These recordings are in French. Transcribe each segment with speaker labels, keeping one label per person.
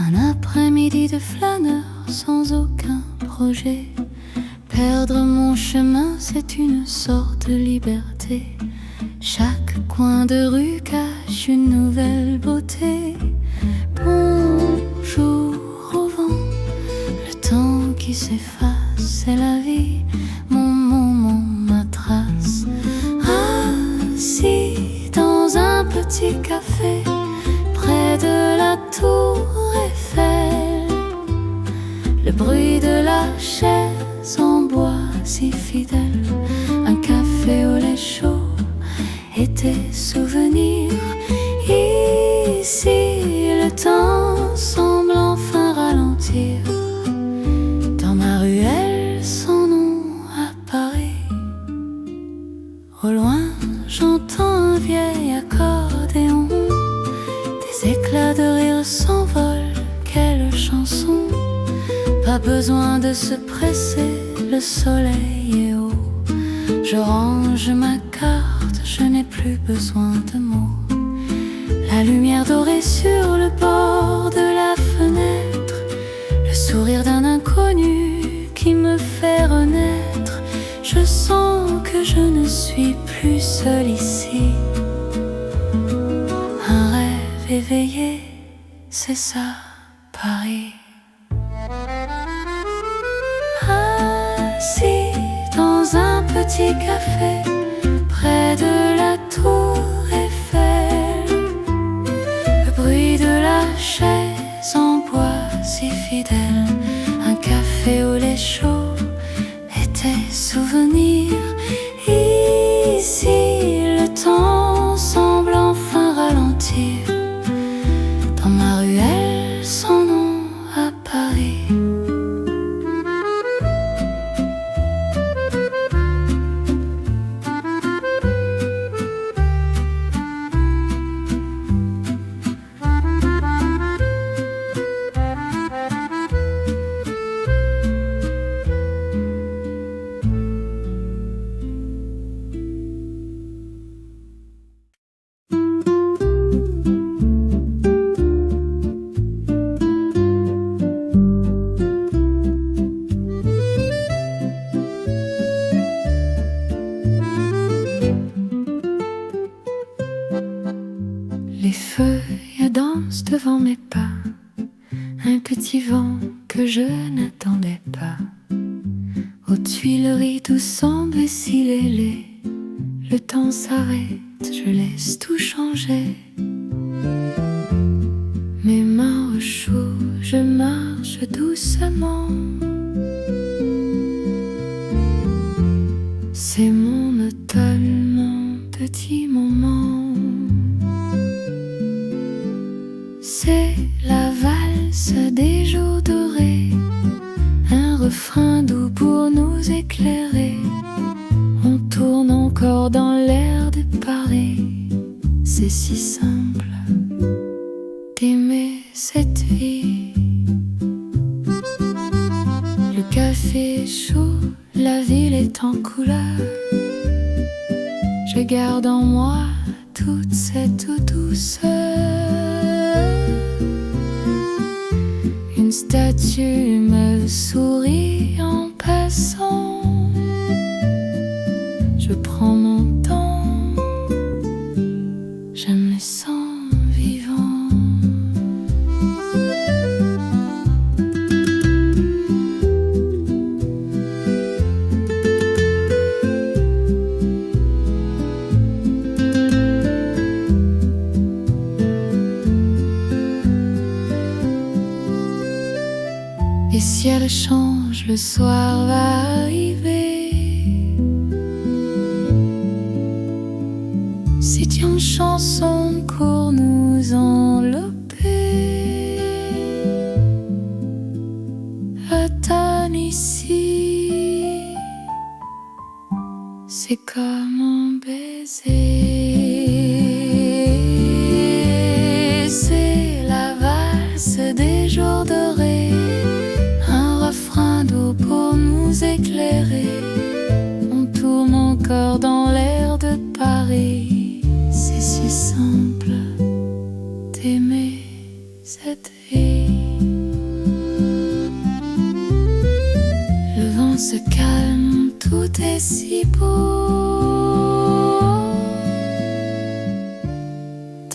Speaker 1: Un après-midi de flâneur sans aucun projet. Perdre mon chemin, c'est une sorte de liberté. Chaque coin de rue cache une nouvelle beauté. Bonjour au vent, le temps qui s'efface, c'est la vie, mon moment, ma trace. Assis dans un petit café, près de la tour Eiffel, le bruit de la chaise en bois si fidèle, un café au lait chaud et tes souvenirs. Ici, le temps semble enfin ralentir. Dans ma ruelle sans nom à Paris, au loin j'entends un vieil accordéon. Des éclats de rire s'envolent, quelle chanson. Pas besoin de se presser, le soleil est haut. Je range ma carte, je n'ai plus besoin de mots. La lumière dorée sur le bord de la fenêtre, le sourire d'un inconnu qui me fait renaître. Je sens que je ne suis plus seule ici. Un rêve éveillé, c'est ça, Paris. Assis dans un petit café, près de la tour Eiffel, le bruit de la chaise en bois si fidèle, un café au lait chaud et tes souvenirs. Ici, le temps semble enfin ralentir. Dans ma ruelle sans nom à Paris. Les feuilles dansent devant mes pas, un petit vent que je n'attendais pas. Aux Tuileries tout semble si laid. Le temps s'arrête, je laisse tout changer. Mes mains au chaud, je marche doucement. C'est mon automne, mon petit moment. C'est la valse des jours dorés, un refrain doux pour nous éclairer. On tourne encore dans l'air de Paris. C'est si simple d'aimer cette vie. Le café est chaud, la ville est en couleur. Je garde en moi toute cette douceur. Une statue me sourit en passant. Je prends mon temps, je me sens vivant. Et si elle change, le soir va arriver. C'est une chanson pour nous envelopper. L'automne ici, c'est comme un baiser. C'est la valse des jours dorés, un refrain doux pour nous éclairer. On tourne encore dans l'air de Paris. C'est si simple d'aimer cette vie. se calme, tout est si beau.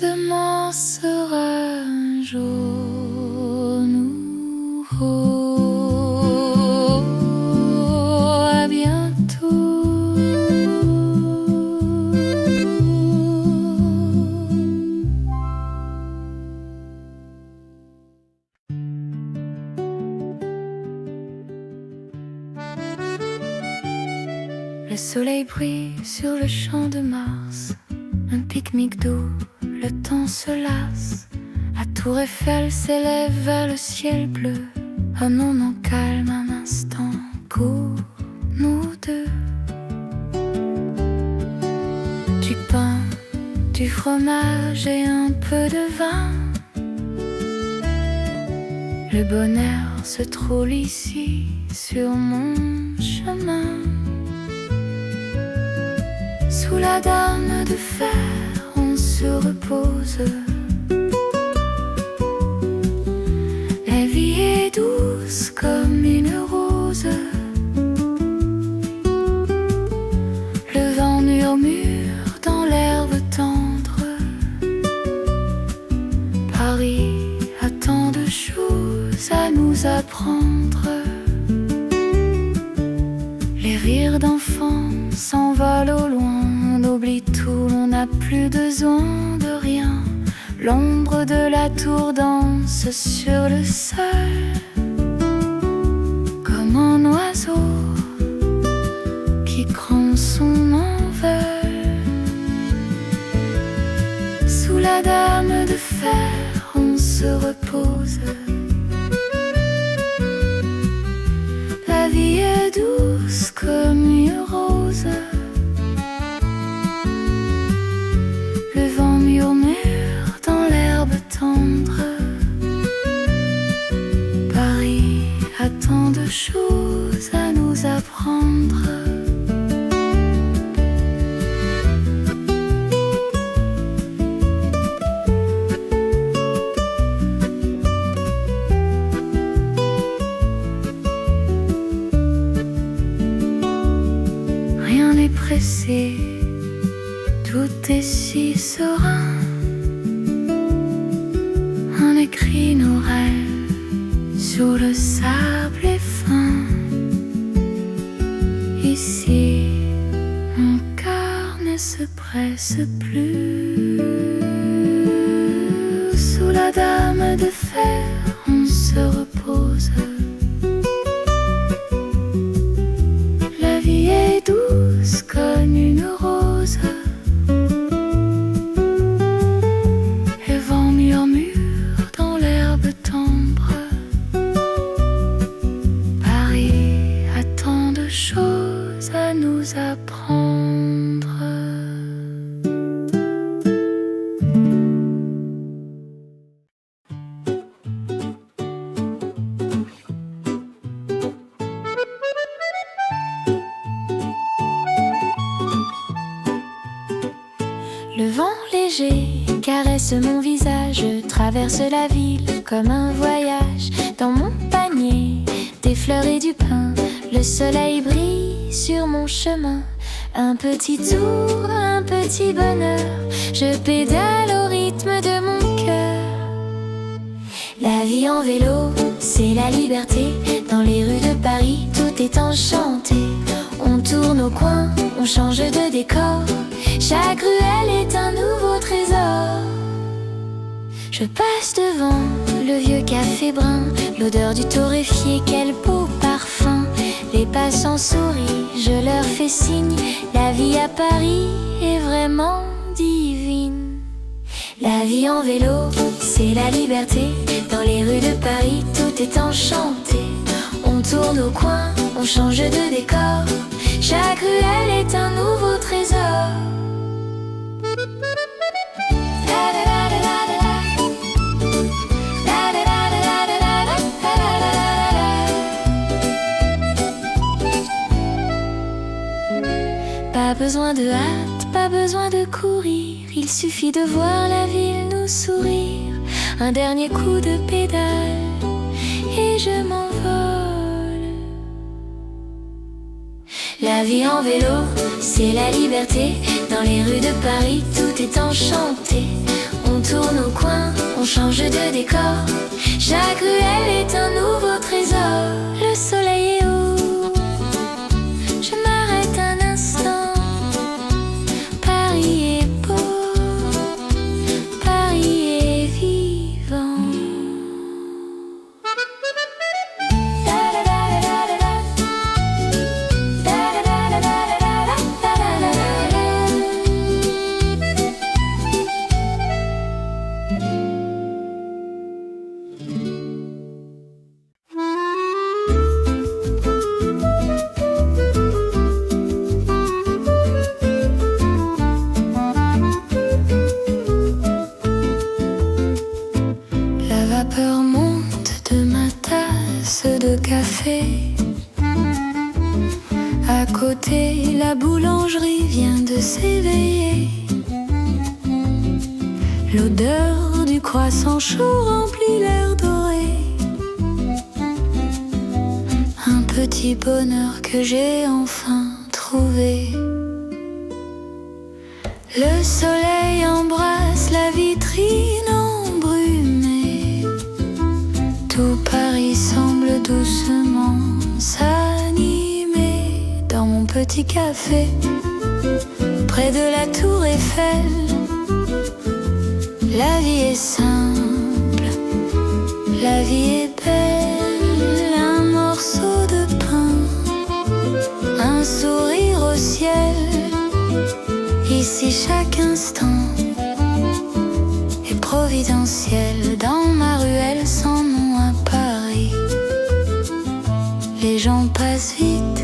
Speaker 1: Demain sera un jour nouveau. À bientôt. Le soleil brille sur le champ de Mars, un pique-nique doux, le temps se lasse. La tour Eiffel s'élève vers le ciel bleu. Oh non, non, calme un instant, cours, nous deux. Du pain, du fromage et un peu de vin. Le bonheur se troule ici, sur mon chemin. Sous la dame de fer, on se repose. La vie est douce comme une rose. Le vent murmure dans l'herbe tendre. Paris a tant de choses à nous apprendre. Les rires d'enfants s'envolent au loin. On oublie tout, on n'a plus besoin de rien. L'ombre de la tour danse sur le sol, comme un oiseau qui prend son envol. Sous la dame de fer, on se repose. La vie est douce comme une rose. Le vent murmure dans l'herbe tendre. Paris a tant de choses à nous apprendre. Rien n'est pressé, tout est si serein. On écrit nos rêves sur le sable est fin. Ici, mon cœur ne se presse plus. Sous la dame de fer, on se repose. La vie est douce comme une rose. Le vent murmure dans l'herbe tendre. Paris a tant de choses à nous apprendre. Le vent léger caresse mon visage. Je traverse la ville comme un voyage. Dans mon panier, des fleurs et du pain. Le soleil brille sur mon chemin. Un petit tour, un petit bonheur. Je pédale au rythme de mon cœur. La vie en vélo, c'est la liberté. Dans les rues de Paris, tout est enchanté. On tourne au coin, on change de décor. Chaque ruelle est un nouveau trésor. Je passe devant le vieux café brun. L'odeur du torréfié, quel beau parfum. Les passants sourient, je leur fais signe. La vie à Paris est vraiment divine. La vie en vélo, c'est la liberté. Dans les rues de Paris, tout est enchanté. On tourne au coin, on change de décor. Chaque ruelle est un nouveau trésor. Pas besoin de hâte, pas besoin de courir. Il suffit de voir la ville nous sourire. Un dernier coup de pédale et je m'envole. La vie en vélo, c'est la liberté. Dans les rues de Paris, tout est enchanté. On tourne au coin, on change de décor. Chaque ruelle est un nouveau trésor. Le soleil est haut, je m'arrête un instant. Paris est beau, Paris est vivant. À côté, la boulangerie vient de s'éveiller. L'odeur du croissant chaud remplit l'air doré. Un petit bonheur que j'ai enfin trouvé. Le soleil embrasse la vitrine embrumée. Tout Paris semble doucement s'animer. Dans mon petit café, près de la tour Eiffel, la vie est simple, la vie est belle. Un morceau de pain, un sourire au ciel. Ici chaque instant est providentiel. Dans ma ruelle sans nom à Paris, les gens passent vite,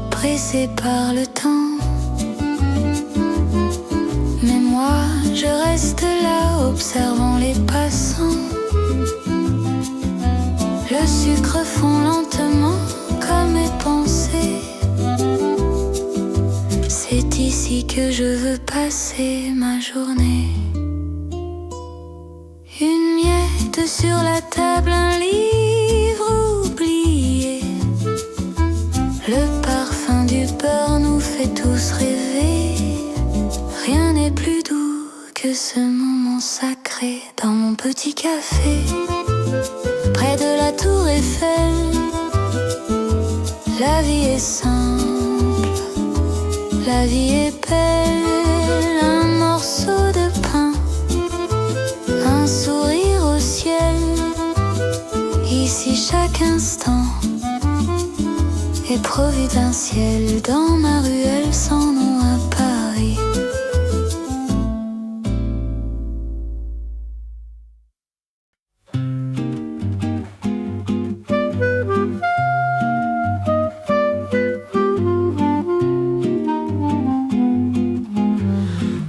Speaker 1: pressés par le temps. Mais moi, je reste là, observant les passants. Le sucre fond lentement comme mes pensées. C'est ici que je veux passer ma journée. Une miette sur la table, un livre oublié. Le parfum du beurre nous fait tous rêver. Rien n'est plus doux que ce moment sacré. Dans mon petit café, près de la tour Eiffel, la vie est simple, la vie est belle. Un morceau de pain, un sourire au ciel. Ici chaque instant est providentiel. Dans ma ruelle sans nom à Paris.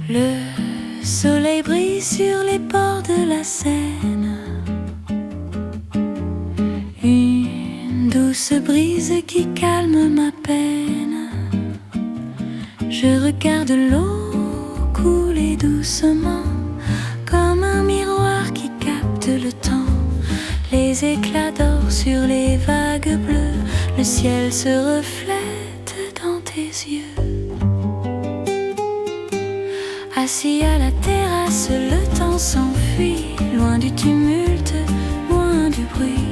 Speaker 1: Le soleil brille sur les bords de la Seine. Une douce brise qui calme ma peine. Je regarde l'eau couler doucement, comme un miroir qui capte le temps. Les éclats d'or sur les vagues bleues, le ciel se reflète dans tes yeux. Assis à la terrasse, le temps s'enfuit, loin du tumulte, loin du bruit.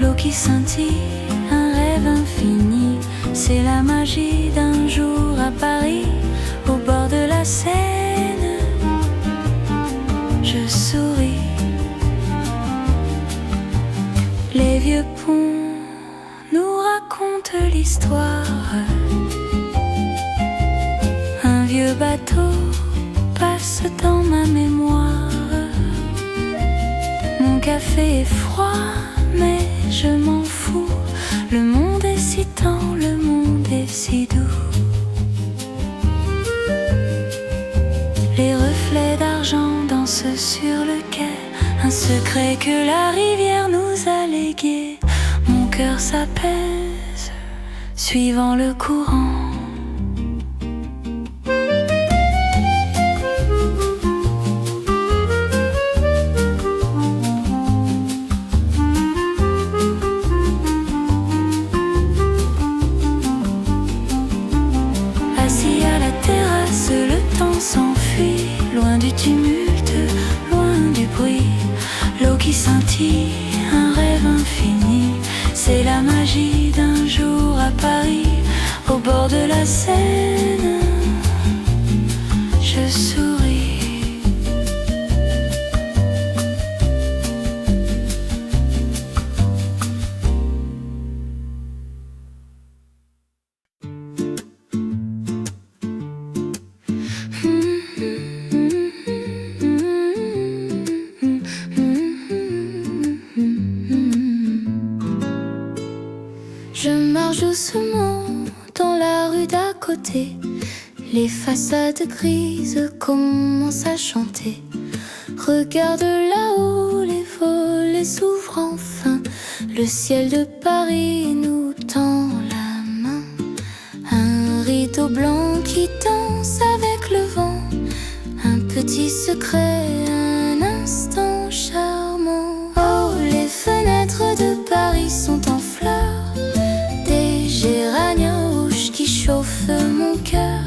Speaker 1: L'eau qui scintille, un rêve infini, c'est la magie d'un jour à Paris, au bord de la Seine. Je souris. Les vieux ponts nous racontent l'histoire. Un vieux bateau passe dans ma mémoire. Mon café est froid, mais je m'en fous. Le monde est si tend, le monde est si doux. Les reflets d'argent dansent sur le quai, un secret que la rivière nous a légué. Mon cœur s'apaise, suivant le courant. C'est la magie d'un jour à Paris, au bord de la Seine. Je souris. Je marche doucement dans la rue d'à côté. Les façades grises commencent à chanter. Regarde là-haut, les volets s'ouvrent enfin. Le ciel de Paris nous tend la main. Un rideau blanc qui danse avec le vent. Un petit secret, un instant charmant. Oh, les fenêtres de Paris sont en fleurs. Des géraniums rouges qui chauffent mon cœur.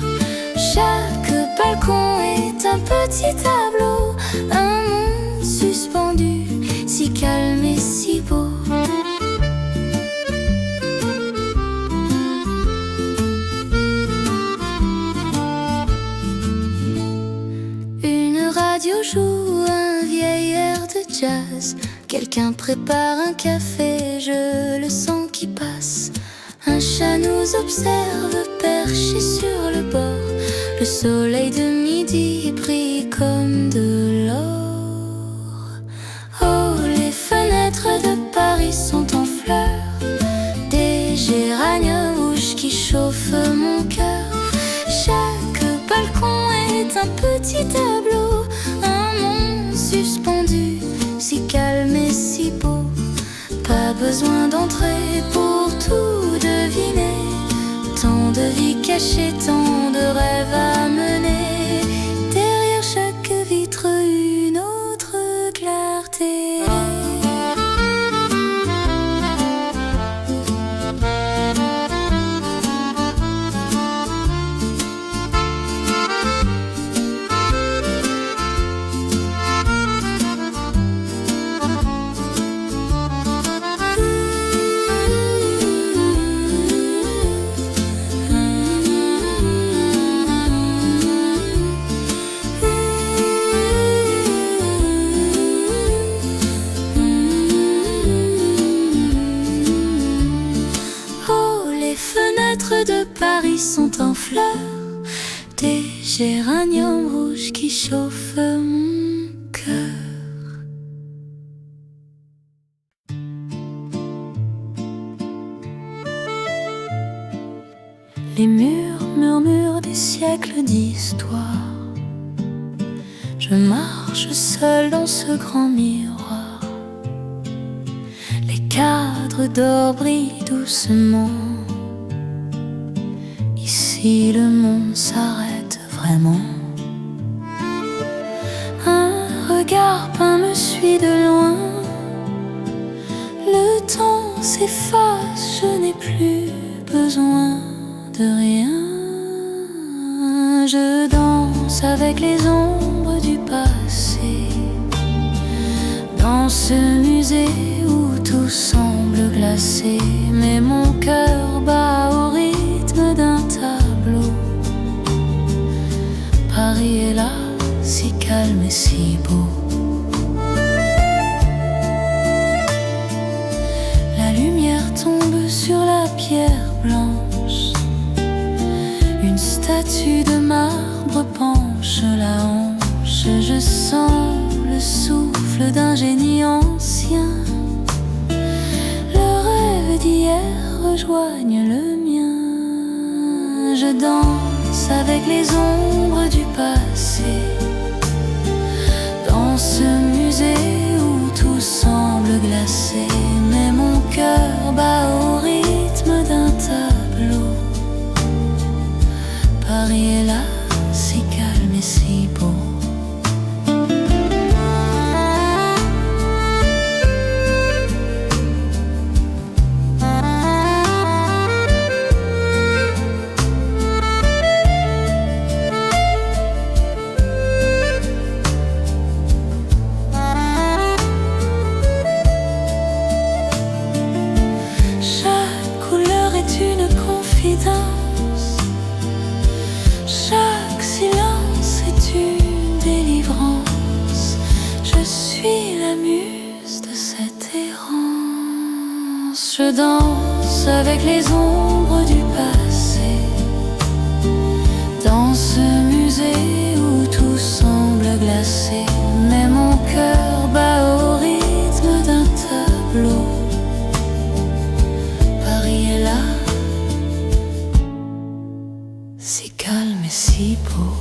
Speaker 1: Chaque balcon est un petit tableau. Un monde suspendu, si calme et si beau. Une radio joue un vieil air de jazz. Quelqu'un prépare un café, je le sens qui passe. Un chat nous observe perché sur le bord. Le soleil de midi brille comme de l'or. Oh, les fenêtres de Paris sont en fleurs. Des géraniums rouges qui chauffent mon cœur. Chaque balcon est un petit tableau. Un monde suspendu, si calme et si beau. Pas besoin d'entrer pour tout deviner. Tant de vie cachée, tant de rêves à mener. Derrière chaque vitre, une autre clarté. De Paris sont en fleurs. Des géraniums rouges qui chauffent mon cœur. Les murs murmurent des siècles d'histoire. Je marche seul dans ce grand miroir. Les cadres d'or brillent doucement. Ici le monde s'arrête vraiment. Un regard peint me suit de loin. Le temps s'efface, je n'ai plus besoin de rien. Je danse avec les ombres du passé. Dans ce musée où tout semble glacé. Mais mon cœur bat au rythme d'un tableau. Paris est là, si calme et si beau. La lumière tombe sur la pierre blanche. Une statue de marbre penche la hanche. Je sens le souffle d'un génie ancien. Le rêve d'hier rejoigne le mien. Je danse avec les ombres du passé. Dans ce musée où tout semble glacé. Mais mon cœur bat au rythme d'un tableau. Paris est là, si calme et si beau. je danse avec les ombres du passé, dans ce musée où tout semble glacé. Mais mon cœur bat au rythme d'un tableau. Paris est là, si calme et si beau.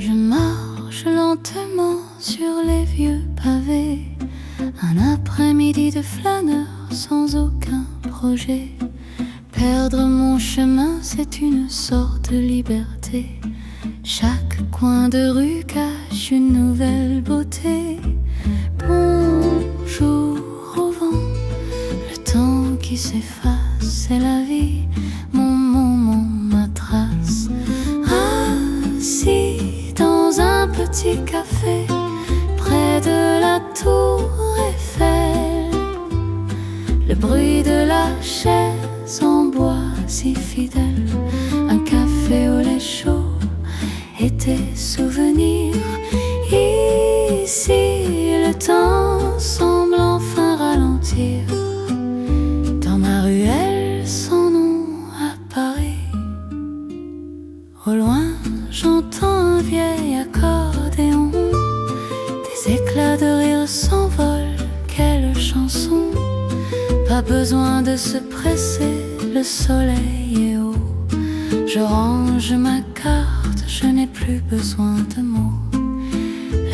Speaker 1: Je marche lentement sur les vieux pavés, un après-midi de flâneur sans aucun projet. Perdre mon chemin, c'est une sorte de liberté. Chaque coin de rue cache une nouvelle beauté. Bonjour au vent, le temps qui s'efface, c'est la vie, ma trace. Assis dans un petit café, près de la tour Eiffel, le bruit de la chaise en bois si fidèle, un café au lait chaud et tes souvenirs. Ici le temps semble enfin ralentir, dans ma ruelle sans nom à Paris. Au loin j'entends un vieil accordéon, des éclats de rire s'envolent, quelle chanson. Pas besoin de se presser, le soleil est haut. Je range ma carte, je n'ai plus besoin de mots.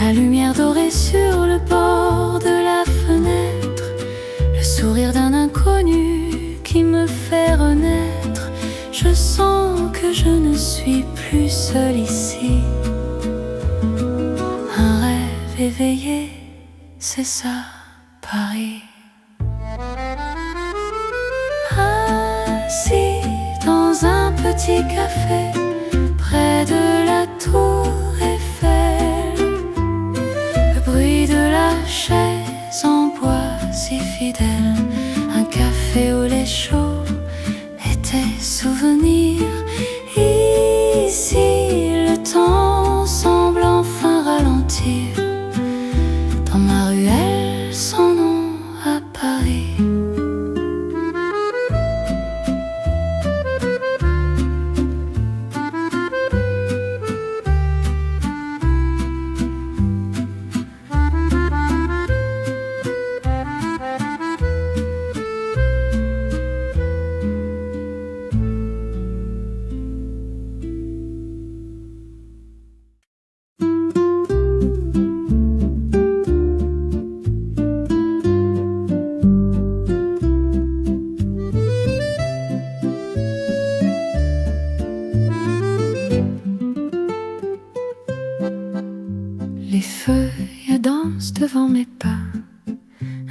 Speaker 1: La lumière dorée sur le bord de la fenêtre, le sourire d'un inconnu qui me fait renaître. Je sens que je ne suis plus seule ici. Un rêve éveillé, c'est ça, Paris. Assis dans un petit café, près de la tour Eiffel, le bruit de la chaise en bois si fidèle, un café au lait chaud et tes souvenirs. Ici le temps semble enfin ralentir, dans ma ruelle sans nom à Paris. Les feuilles dansent devant mes pas,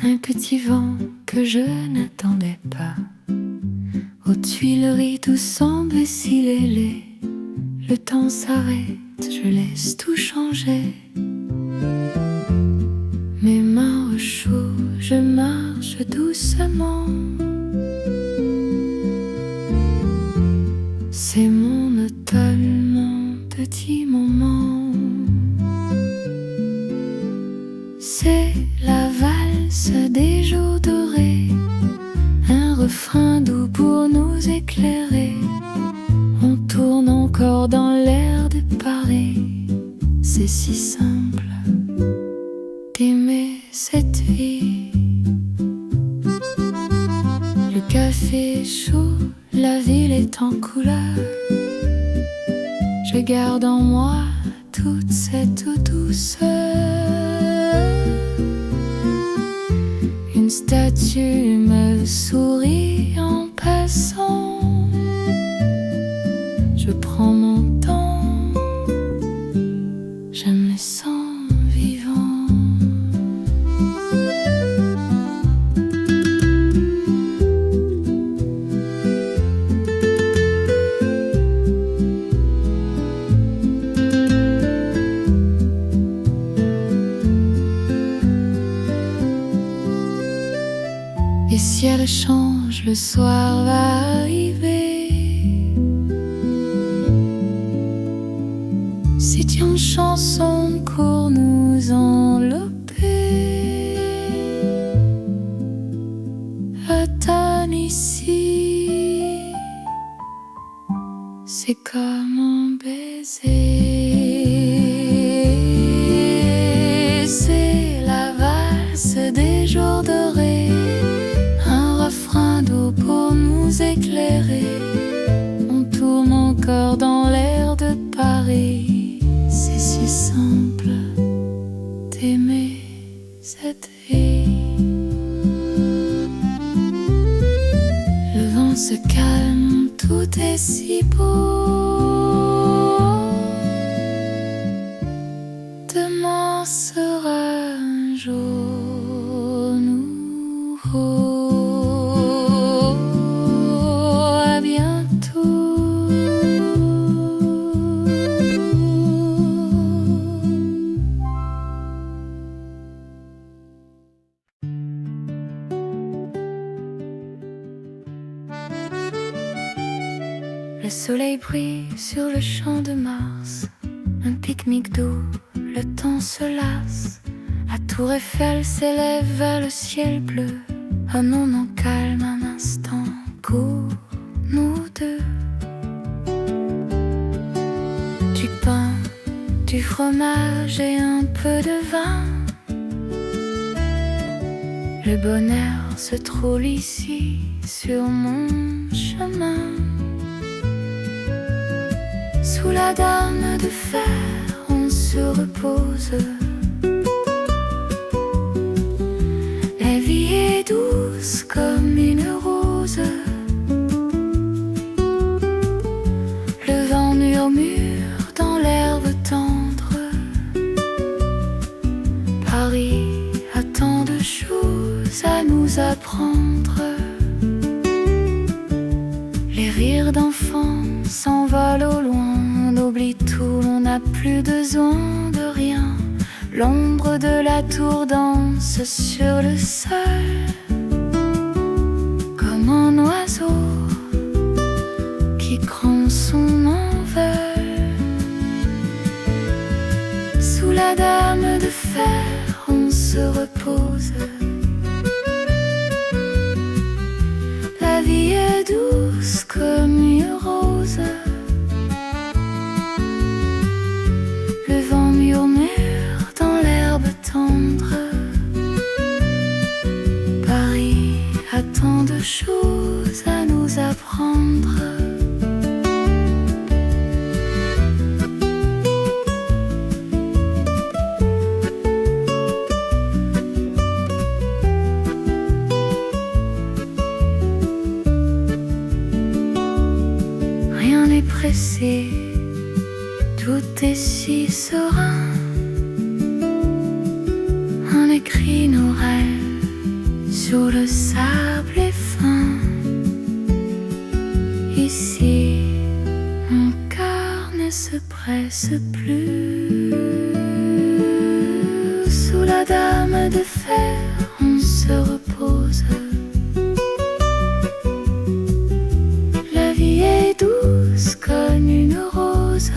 Speaker 1: un petit vent que je n'attendais pas. Aux Tuileries tout semble si laid, le temps s'arrête, je laisse tout changer. Mes mains au chaud, je marche doucement. C'est mon automne, mon petit moment. C'est la valse des jours dorés, un refrain doux pour nous éclairer. On tourne encore dans l'air de Paris. C'est si simple d'aimer cette vie. Le café est chaud, la ville est en couleur. Je garde en moi toute cette douceur. Une statue me sourit en passant. Je prends mon temps, je me sens vivant. libre-échange, le soir va arriver. C'est une chanson pour nous envelopper. L'automne ici, c'est comme un baiser. C'est la valse des jours dorés, un refrain d'eau pour nous éclairer. On tourne encore dans l'air de Paris. C'est si simple d'aimer cette vie. Le vent se calme, tout est si beau. Demain sera un jour nouveau. À bientôt. Le soleil brille sur le champ de Mars, un pique-nique doux, le temps se lasse. La tour Eiffel s'élève vers le ciel bleu. Un moment calme, un instant court, nous deux. Du pain, du fromage et un peu de vin. Le bonheur se trouve ici, sur mon chemin. Sous la dame de fer, on se repose. La vie est douce comme une rose. Le vent murmure dans l'herbe tendre. Paris a tant de choses à nous apprendre. Les rires d'enfants s'envolent au loin. On oublie tout, on n'a plus besoin de rien. L'ombre de la tour danse sur le sol, comme un oiseau qui prend son envol. Sous la dame de fer, on se repose. La vie est douce comme une rose. Le vent murmure dans l'herbe tendre. Paris a tant de choses à nous apprendre. Rien n'est pressé, tout est si serein. On écrit nos rêves sur le sable est fin. Ici, mon cœur ne se presse plus. Sous la dame de fer, on se repose. La vie est douce comme une rose.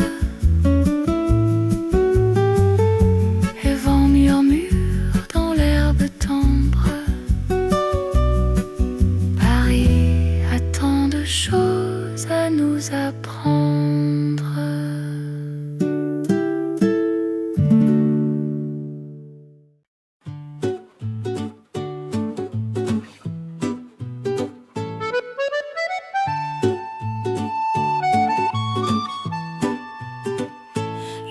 Speaker 1: Le vent murmure dans l'herbe tendre. Paris a tant de choses à nous apprendre.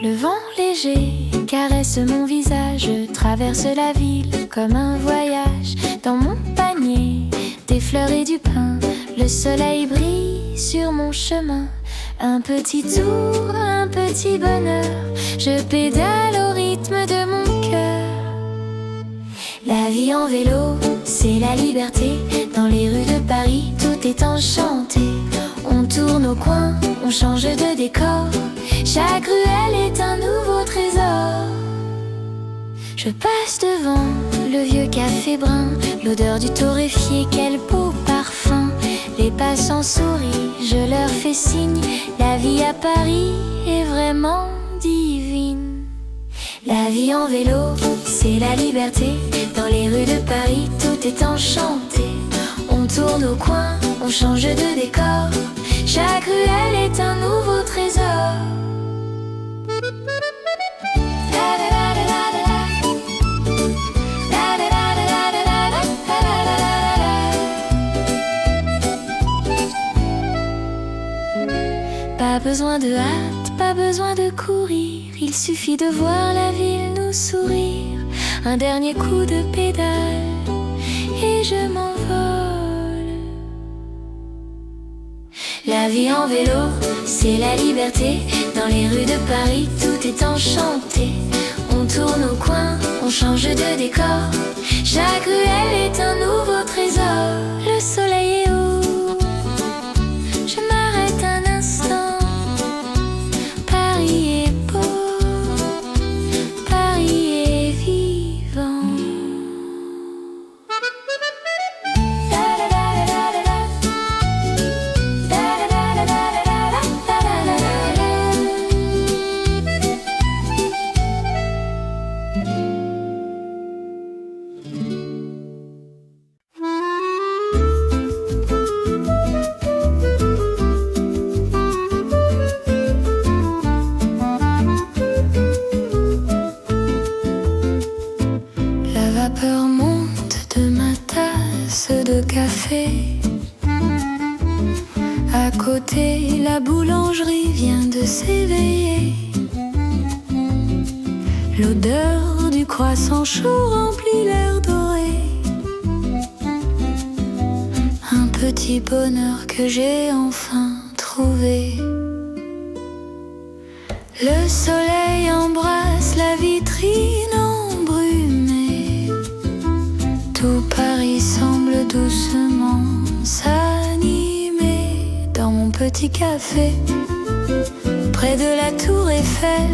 Speaker 1: Le vent léger caresse mon visage. Je traverse la ville comme un voyage. Dans mon panier, des fleurs et du pain. Le soleil brille sur mon chemin. Un petit tour, un petit bonheur. Je pédale au rythme de mon cœur. La vie en vélo, c'est la liberté. Dans les rues de Paris, tout est enchanté. On tourne au coin, on change de décor. Chaque ruelle est un nouveau trésor. Je passe devant le vieux café brun, l'odeur du torréfié, quel beau parfum. Les passants sourient, je leur fais signe, la vie à Paris est vraiment divine. La vie en vélo, c'est la liberté, dans les rues de Paris tout est enchanté. On tourne au coin, on change de décor, chaque ruelle est un nouveau trésor. Pas besoin de hâte, pas besoin de courir, il suffit de voir la ville nous sourire. Un dernier coup de pédale et je m'envole. La vie en vélo, c'est la liberté, dans les rues de Paris tout est enchanté. On tourne au coin, on change de décor, chaque ruelle est un nouveau trésor. Le soleil est haut, je m'arrête un instant. Paris est beau, Paris est vivant. La vapeur monte de ma tasse de café. À côté, la boulangerie vient de s'éveiller. L'odeur du croissant chaud remplit l'air doré. Un petit bonheur que j'ai enfin trouvé. Le soleil embrasse la vitrine embrumée. Tout Paris semble doucement s'animer. Dans mon petit café, près de la tour Eiffel,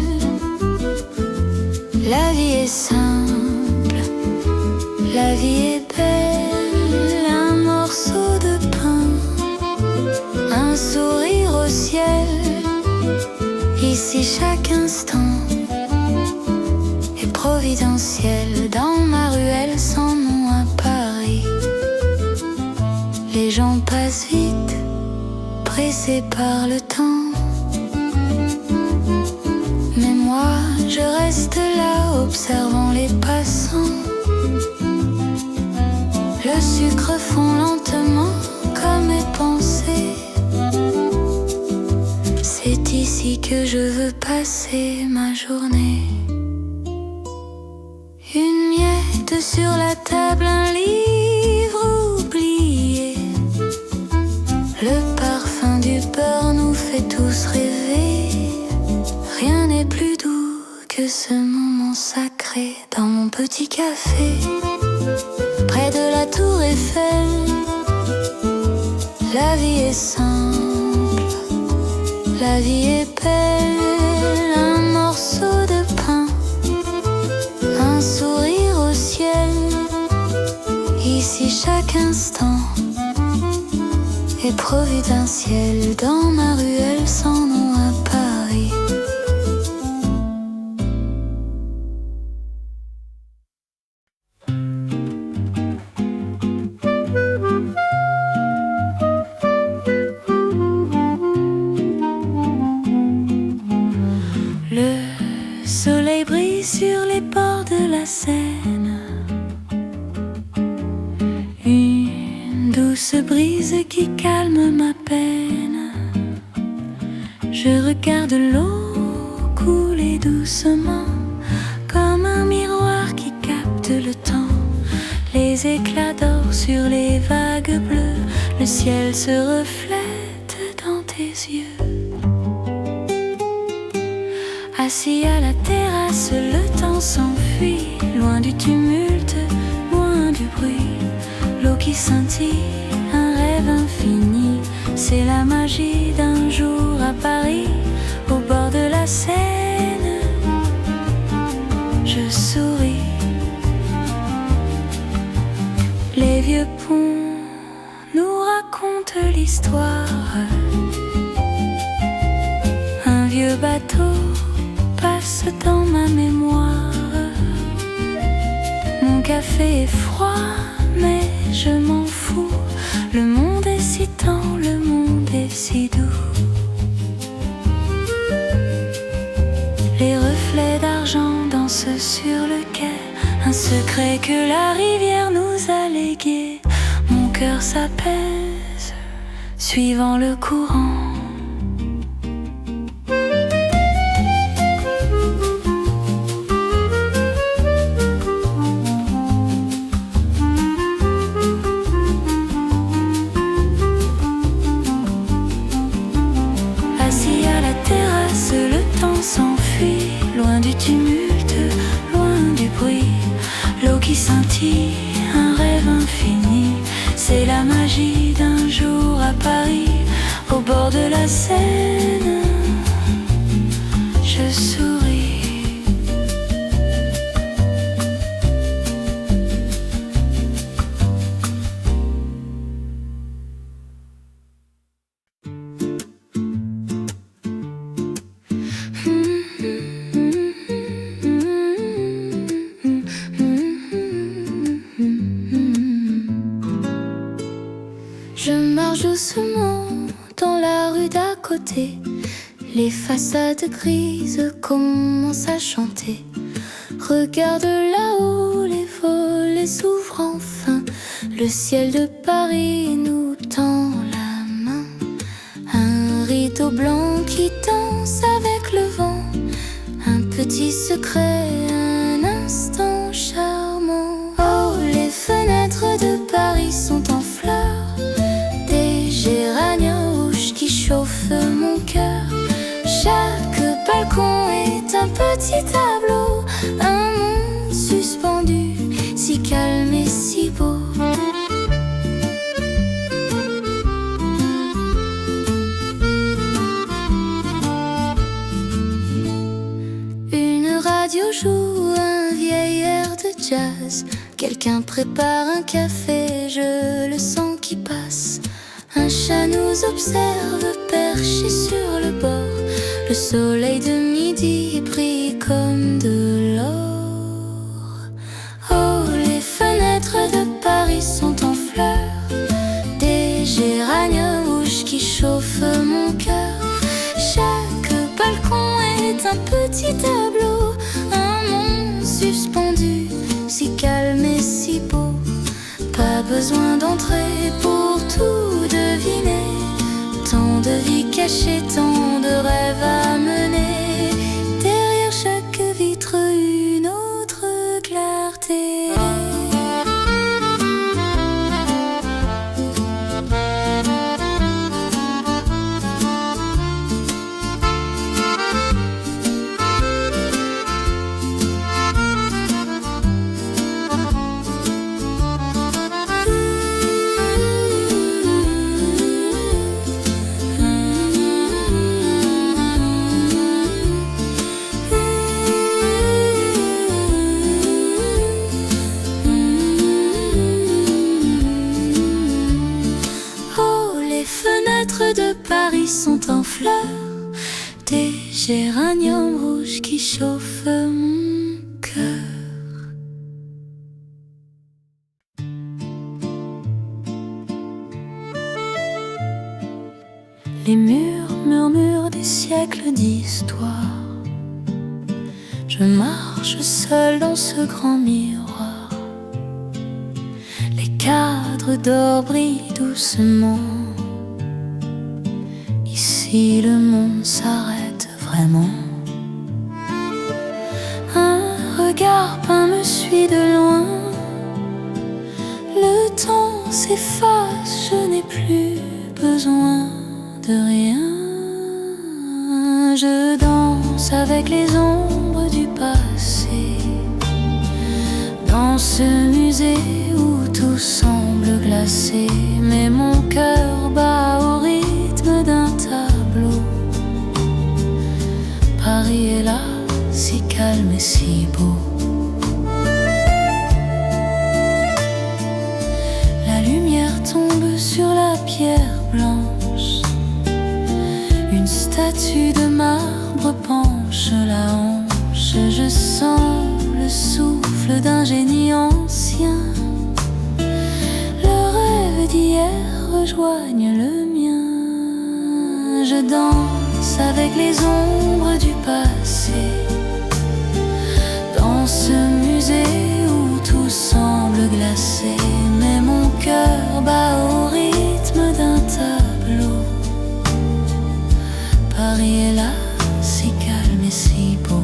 Speaker 1: la vie est simple, la vie est belle. Un morceau de pain, un sourire au ciel. Ici chaque instant est providentiel. Dans ma ruelle sans nom à Paris, les gens passent vite, pressés par le temps. Mais moi je reste là observant les passants. Le sucre fond lentement comme mes pensées. C'est ici que je veux passer ma journée. Une miette sur la table, un livre oublié. Le parfum du beurre nous fait tous rêver. Rien n'est plus doux que ce moment sacré. Dans mon petit café, près de la tour Eiffel, la vie est simple, la vie est belle. Un morceau de pain, un sourire au ciel. Ici chaque instant est providentiel. Dans ma ruelle sans nom à Paris. Le soleil brille sur les bords de la Seine. Une douce brise qui calme ma peine. Je regarde l'eau couler doucement, comme un miroir qui capte le temps. Les éclats d'or sur les vagues bleues, le ciel se reflète dans tes yeux. Assis à la terrasse, le temps s'enfuit, loin du tumulte, loin du bruit. L'eau qui scintille, un rêve infini, c'est la magie d'un jour à Paris, au bord de la Seine. Je souris, café est froid, mais je m'en fous. Le monde est si tendre, le monde est si doux. Les reflets d'argent dansent sur le quai, un secret que la rivière nous a légué. Mon cœur s'apaise, suivant le courant. Assis à la terrasse, le temps s'enfuit, loin du tumulte, loin du bruit. L'eau qui scintille, un rêve infini, c'est la magie d'un jour à Paris, au bord de la Seine. Je souris. Je marche doucement dans la rue d'à côté. Les façades grises commencent à chanter. Regarde là-haut, les volets s'ouvrent enfin. Le ciel de Paris nous tend la main. Un rideau blanc qui danse avec le vent. Un petit secret, un instant charmant. Oh, les fenêtres de Paris sont en fleurs. Des géraniums rouges qui chauffent mon cœur. Chaque balcon est un petit tableau, un monde suspendu, si calme et si beau. Une radio joue un vieil air de jazz. Quelqu'un prépare un café, je le sens qui passe. Un chat nous observe, perché sur le bord. Le soleil de midi brille comme de l'or. Oh, les fenêtres de Paris sont en fleurs. Des géraniums rouges qui chauffent mon cœur. Chaque balcon est un petit tableau, un monde suspendu, si calme et si beau. Pas besoin d'entrer pour tout deviner. Tant de vies cachées, tant de rêves à mener. Derrière chaque vitre, une autre clarté. De Paris sont en fleurs, des géraniums rouges qui chauffent mon cœur. Les murs murmurent des siècles d'histoire. Je marche seul dans ce grand miroir. Les cadres d'or brillent doucement. Si le monde s'arrête vraiment. Un regard peint me suit de loin. Le temps s'efface, je n'ai plus besoin de rien. Je danse avec les ombres du passé, dans ce musée où tout semble glacé. Mais mon cœur bat au rythme d'un tableau. Paris est là, si calme et si beau. La lumière tombe sur la pierre blanche. Une statue de marbre penche la hanche. Je sens le souffle d'un génie ancien. sien. Le rêve d'hier rejoigne le mien. Je danse avec les ombres du passé, dans ce musée où tout semble glacé. Mais mon cœur bat au rythme d'un tableau. Paris est là, si calme et si beau.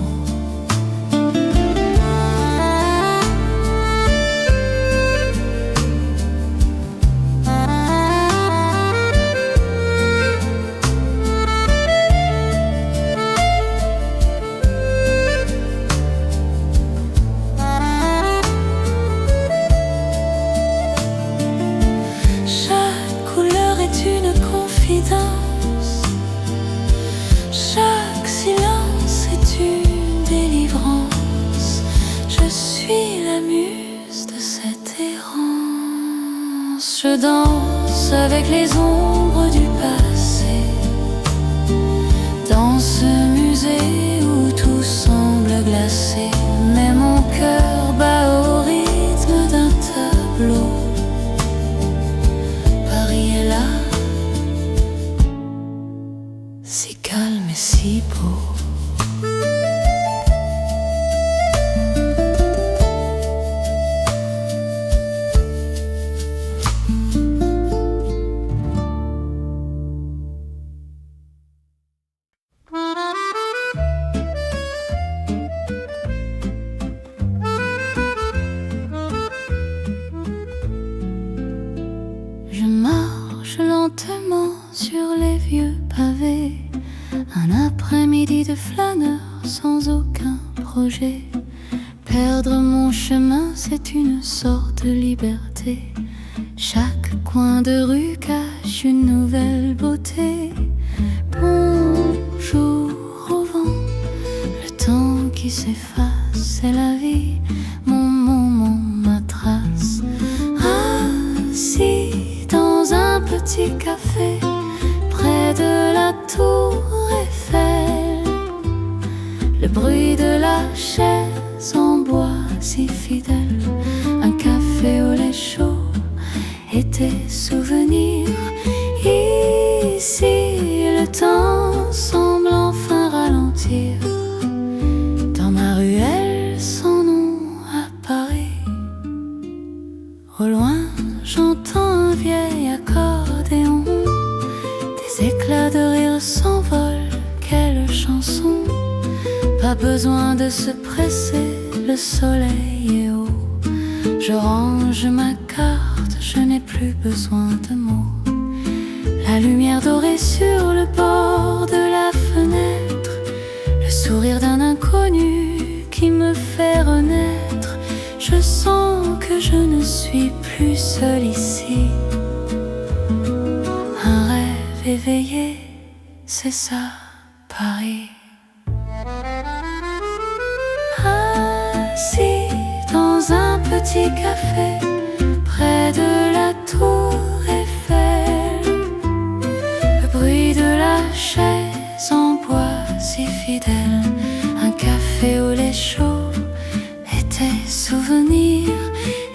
Speaker 1: Chaque silence est une délivrance. Je suis la muse de cette errance. Je danse avec les ombres du passé, dans ce musée où tout semble glacé. Mais mon cœur bat au rythme d'un tableau. Paris est là, si calme et si beau. Je marche lentement sur les vieux pavés, un après-midi de flâneur sans aucun projet. Perdre mon chemin, c'est une sorte de liberté. Chaque coin de rue cache une nouvelle beauté. Bonjour au vent, le temps qui s'efface, c'est la vie, mon moment, ma trace. Assis dans un petit café, près de la tour Eiffel, le bruit de la chaise en bois si fidèle, un café au lait chaud et des souvenirs. Ici le temps semble enfin ralentir, dans ma ruelle sans nom à Paris. Au loin j'entends un vieil accordéon, des éclats de rire s'envolent, quelle chanson. Pas besoin de se presser, le soleil est haut. Je range ma carte, je n'ai plus besoin de mots. La lumière dorée sur le bord de la fenêtre, le sourire d'un inconnu qui me fait renaître. Je sens que je ne suis plus seule ici. Un rêve éveillé, c'est ça, Paris. Assis dans un petit café, près de la tour Eiffel, le bruit de la chaise en bois si fidèle, un café au lait chaud et des souvenirs.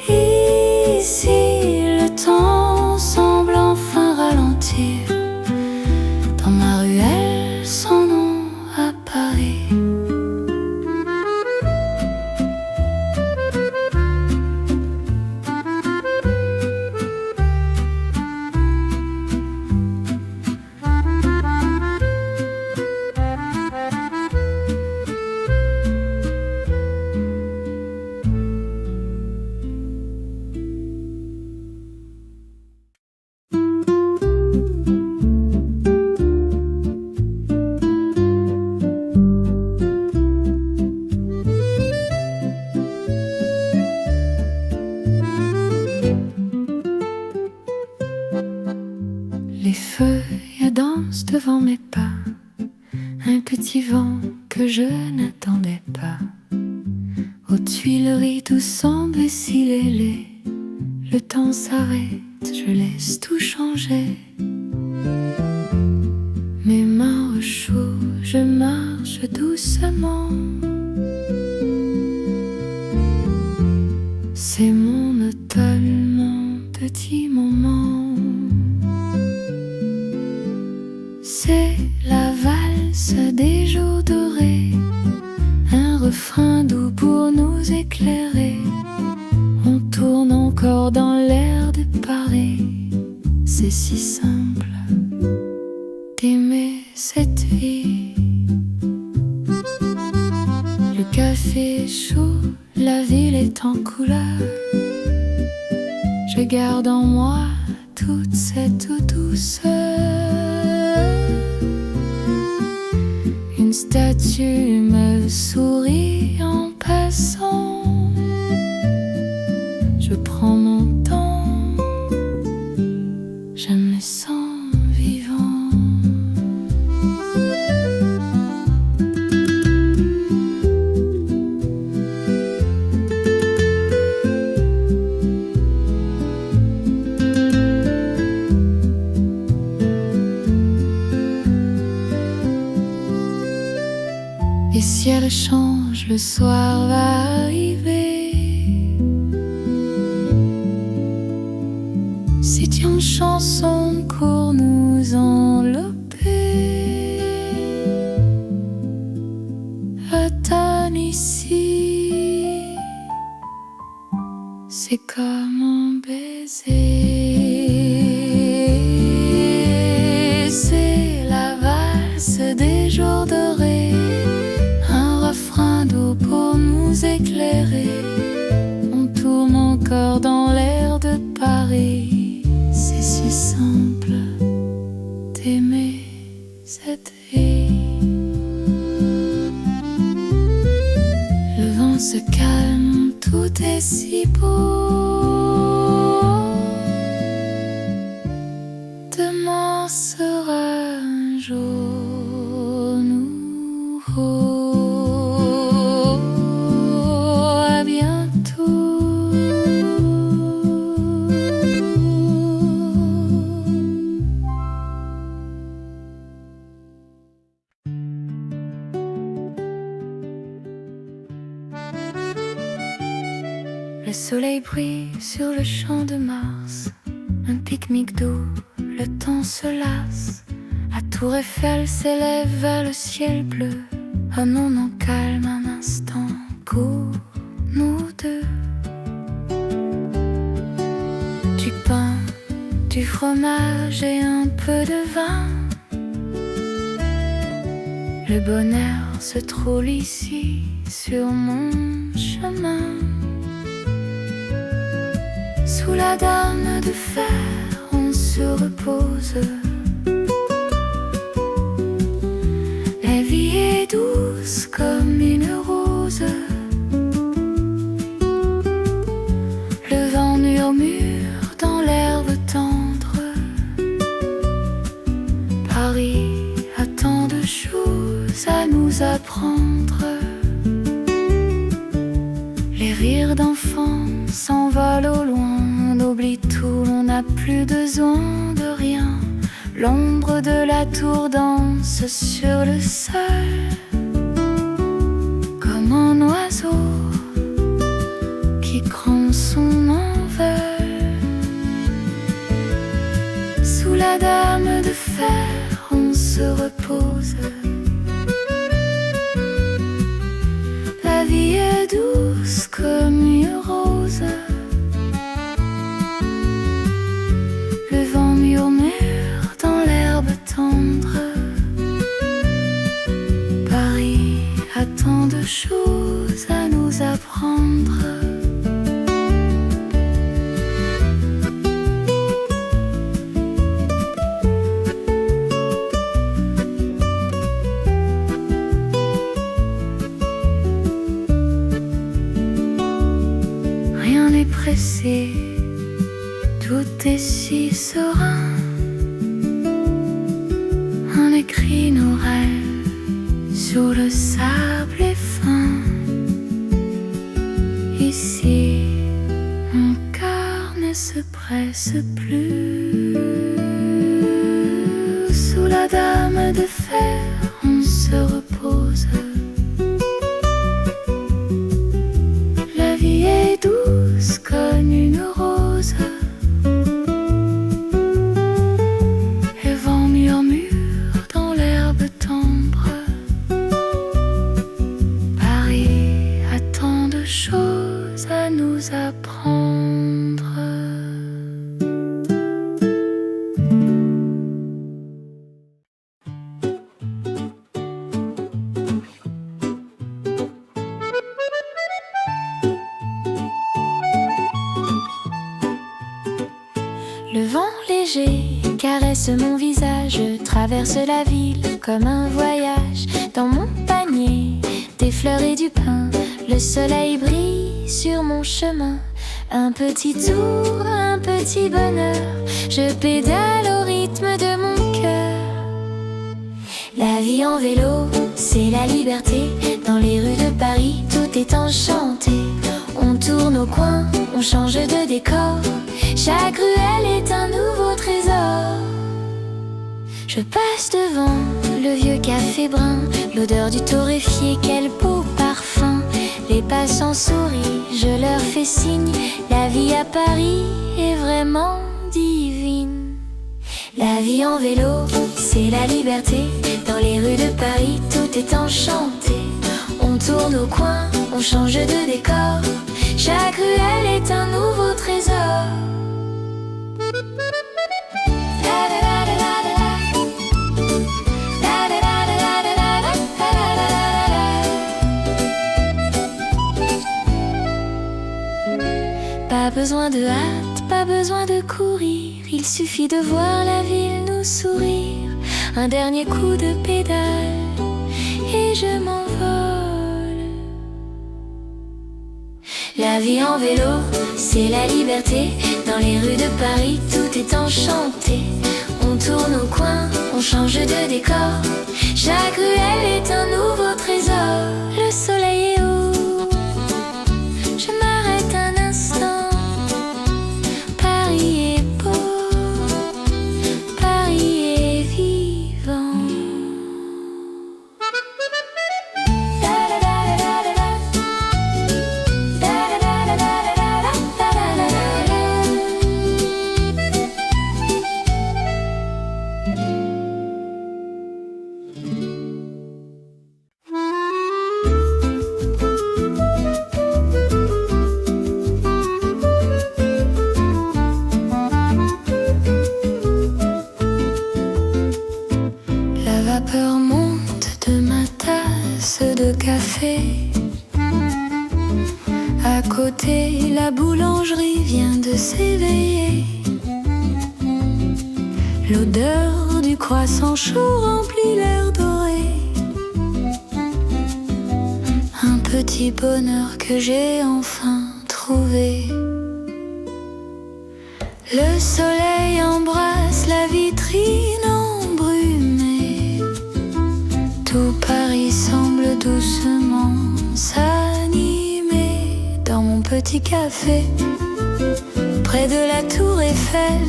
Speaker 1: Ici le temps semble enfin ralentir, dans ma ruelle sans nom à Paris. Les feuilles dansent devant mes pas, un petit vent que je n'attendais pas. Aux Tuileries tout semble si laid, le temps s'arrête, je laisse tout changer. Mes mains au chaud, je marche doucement. C'est mon donne mon petit moment. C'est la valse des jours dorés, un refrain doux pour nous éclairer. On tourne encore dans l'air de Paris. C'est si simple d'aimer cette vie. Le café est chaud, la ville est en couleur. Je garde en moi toute cette douceur. Une statue me sourit en passant. Je prends mon temps, je me sens vivant. Et si elle change, le soir va arriver. C'est une chanson pour nous envelopper. Automne ici, c'est comme un baiser. C'est la valse des jours dorés, refrain doux pour nous éclairer. On tourne encore dans l'air de Paris. C'est si simple d'aimer cette vie. Le vent se calme, tout est si beau. Demain sera un jour nouveau. Le soleil brille sur le champ de Mars, un pique-nique doux, le temps se lasse. La tour Eiffel s'élève vers le ciel bleu. Un moment calme, un instant court, nous deux. Du pain, du fromage et un peu de vin. Le bonheur se trouve ici, sur mon chemin. Sous la dame de fer, on se repose. La vie est douce comme une rose. Le vent murmure dans l'herbe tendre. Paris a tant de choses à nous apprendre. Les rires d'enfants s'envolent au loin. On oublie tout, on n'a plus besoin de rien. L'ombre de la tour danse sur le sol, comme un oiseau qui prend son envol. Sous la dame de fer, on se repose. La vie est douce comme une rose. Le vent murmure dans l'herbe tendre. Paris a tant de choses à nous apprendre. Rien n'est pressé, tout est si serein. On écrit nos rêves sur le sable est fin. Ici, mon cœur ne se presse plus. Sous la dame de fer, on se repose. La vie est douce comme une rose. enneigée caresse mon visage. Je traverse la ville comme un voyage. Dans mon panier, des fleurs et du pain. Le soleil brille sur mon chemin. Un petit tour, un petit bonheur. Je pédale au rythme de mon cœur. La vie en vélo, c'est la liberté. Dans les rues de Paris, tout est enchanté. On tourne au coin, on change de décor. Chaque ruelle est un nouveau trésor. Je passe devant le vieux café brun. L'odeur du torréfié, quel beau parfum. Les passants sourient, je leur fais signe. La vie à Paris est vraiment divine. La vie en vélo, c'est la liberté. Dans les rues de Paris, tout est enchanté. On tourne au coin, on change de décor. Chaque ruelle est un nouveau trésor. Pas besoin de hâte, pas besoin de courir. Il suffit de voir la ville nous sourire. Un dernier coup de pédale et je m'envole. La vie en vélo, c'est la liberté. Dans les rues de Paris, tout est enchanté. On tourne au coin, on change de décor. Chaque ruelle est un nouveau trésor. Le soleil est haut, je m'arrête un instant. Paris est beau, Paris est vivant. La vapeur monte de ma tasse de café. À côté, la boulangerie vient de s'éveiller. L'odeur du croissant chaud remplit l'air doré. Un petit bonheur que j'ai enfin trouvé. Le soleil embrasse la vitrine embrumée. Tout Paris semble doucement s'animer. Dans mon petit café, près de la tour Eiffel,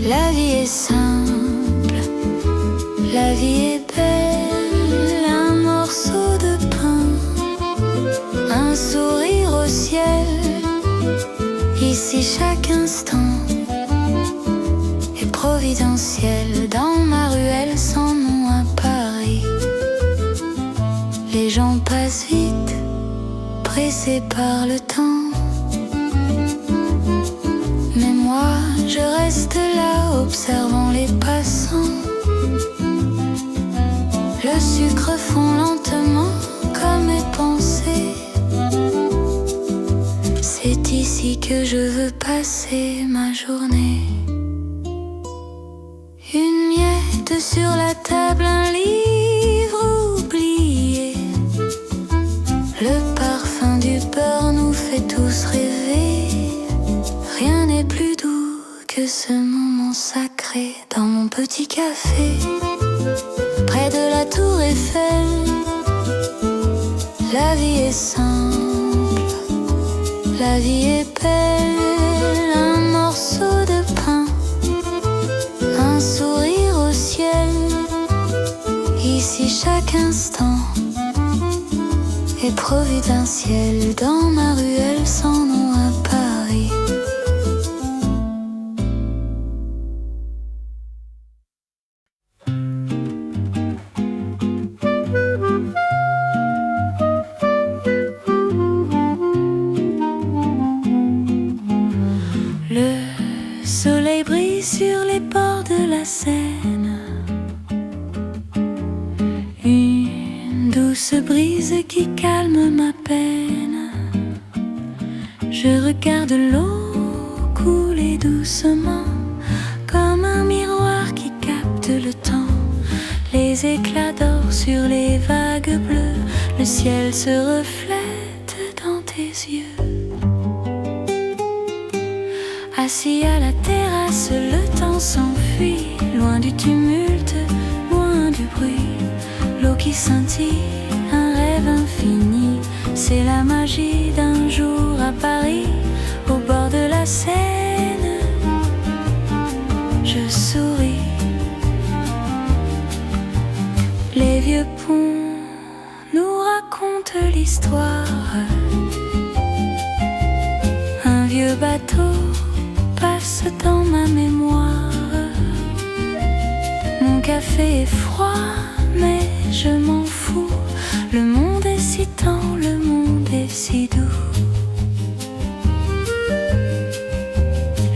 Speaker 1: la vie est simple, la vie est belle. Un morceau de pain, un sourire au ciel. Ici chaque instant est providentiel. Dans ma ruelle sans nom à Paris, les gens passent vite, pressés par le temps. Mais moi je reste là observant les passants. Le sucre fond lentement comme mes pensées. C'est ici que je veux passer ma journée. Une miette sur la table, un livre oublié. Le parfum du beurre nous fait tous rêver. Rien n'est plus doux que ce moment sacré. Dans mon petit café, près de la tour Eiffel, la vie est simple, la vie est belle. Un morceau de pain, un sourire au ciel. Ici chaque instant est providentiel. Dans ma ruelle sans nom à Paris. Le soleil brille sur les bords de la Seine. Une douce brise qui calme ma peine. Je regarde l'eau couler doucement, comme un miroir qui capte le temps. Les éclats d'or sur les vagues bleues, le ciel se reflète dans tes yeux. Assis à la terrasse, le temps s'enfuit, loin du tumulte, loin du bruit. L'eau qui scintille, un rêve infini, c'est la magie d'un jour à Paris, au bord de la Seine. Je souris. Les vieux ponts nous racontent l'histoire. Un vieux bateau passe dans ma mémoire. Mon café est froid, mais je m'en fous. Le monde est si tend, le monde est si doux.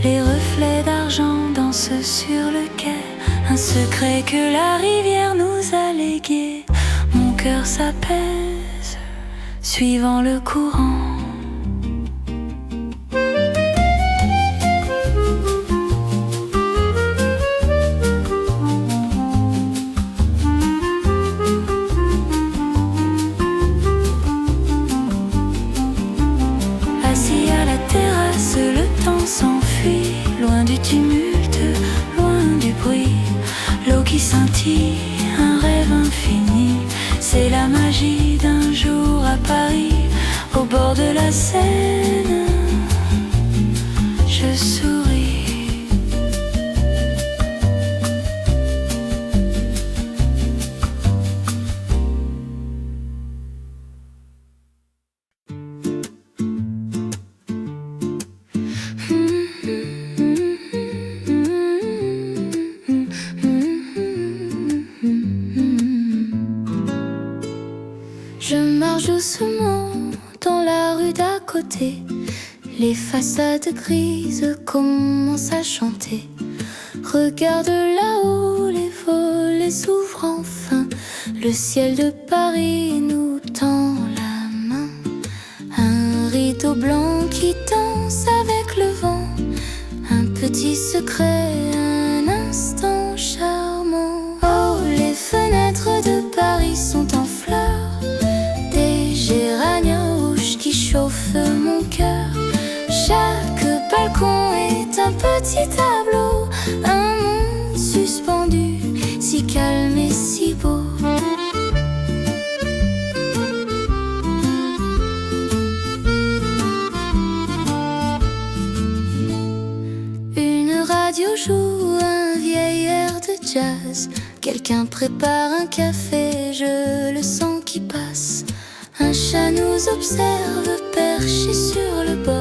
Speaker 1: Les reflets d'argent dansent sur le quai, un secret que la rivière nous a légué. Mon cœur s'apaise, suivant le courant. Assis à la terrasse, le temps s'enfuit, loin du tumulte, loin du bruit. L'eau qui scintille, un rêve infini, c'est la magie d'un jour à Paris, au bord de la Seine. Je souris. Je marche doucement dans la rue d'à côté. Les façades grises commencent à chanter. Regarde là-haut, les volets s'ouvrent enfin. Le ciel de Paris nous tend la main. Un rideau blanc qui danse avec le vent. Un petit secret, un instant charmant. Oh, les fenêtres de Paris sont en fleurs. Des géraniums rouges qui chauffent mon cœur. Chaque balcon est un petit tableau, un monde suspendu, si calme et si beau. Une radio joue un vieil air de jazz. Quelqu'un prépare un café, je le sens qui passe. Un chat nous observe perché sur le bord.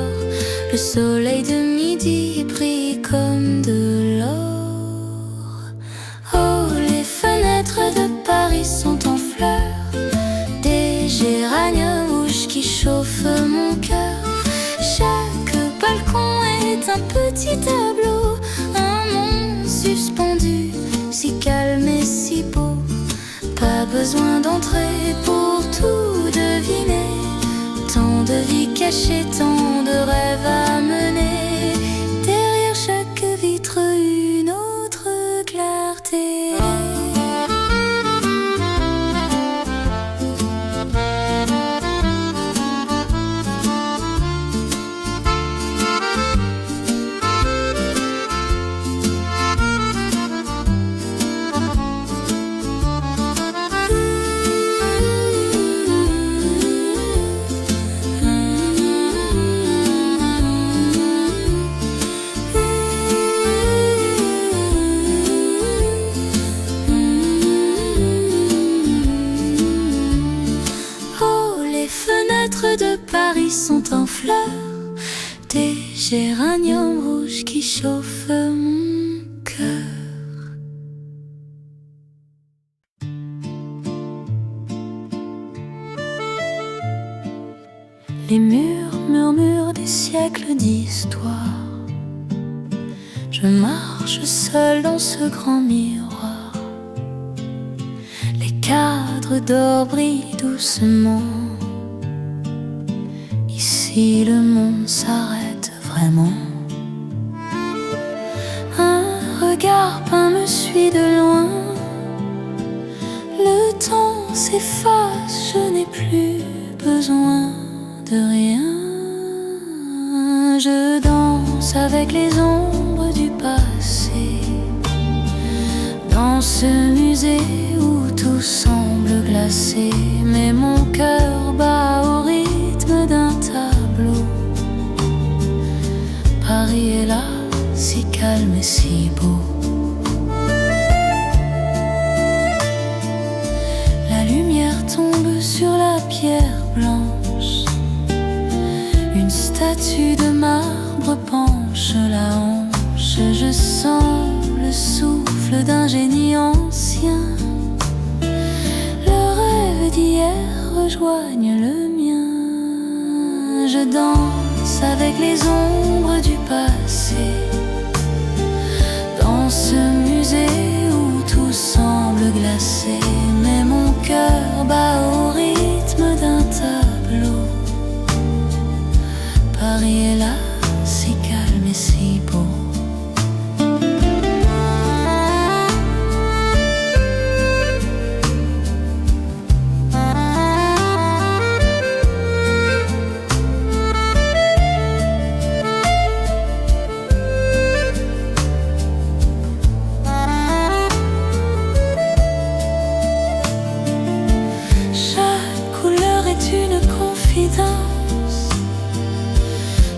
Speaker 1: Le soleil de midi brille comme de l'or. Oh, les fenêtres de Paris sont en fleurs. Des géraniums rouges qui chauffent mon cœur. Chaque balcon est un petit tableau, un monde suspendu, si calme et si beau. Pas besoin d'entrer pour tout deviner. Tant de vie cachée, tant de rêves à mener. Derrière chaque vitre, une autre clarté. De Paris sont en fleurs, des géraniums rouges qui chauffent mon cœur. Les murs murmurent des siècles d'histoire. Je marche seul dans ce grand miroir. Les cadres d'or brillent doucement. Ici le monde s'arrête vraiment. parpaing me suit de loin. Le temps s'efface, je n'ai plus besoin de rien. Je danse avec les ombres du passé, dans ce musée où tout semble glacé. Mais mon cœur bat au rythme d'un tableau. Paris est là, si calme et si beau. La lumière tombe sur la pierre blanche. Une statue de marbre penche la hanche. Je sens le souffle d'un génie ancien. Le rêve d'hier rejoigne le mien. Je danse avec les ombres du passé, dans ce musée où tout semble glacé. Mais mon cœur bat au rythme d'un tableau. Paris est là, si calme et si beau.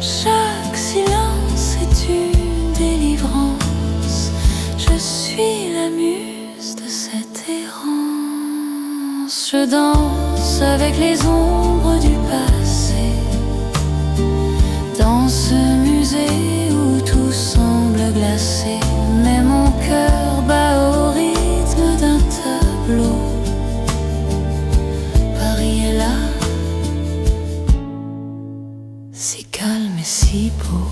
Speaker 1: Chaque silence est une délivrance. Je suis la muse de cette errance. Je danse avec les ombres du passé, dans ce musée où tout semble glacé. Mais mon cœur bat au rythme d'un tableau. Paris est là, si calme et si beau.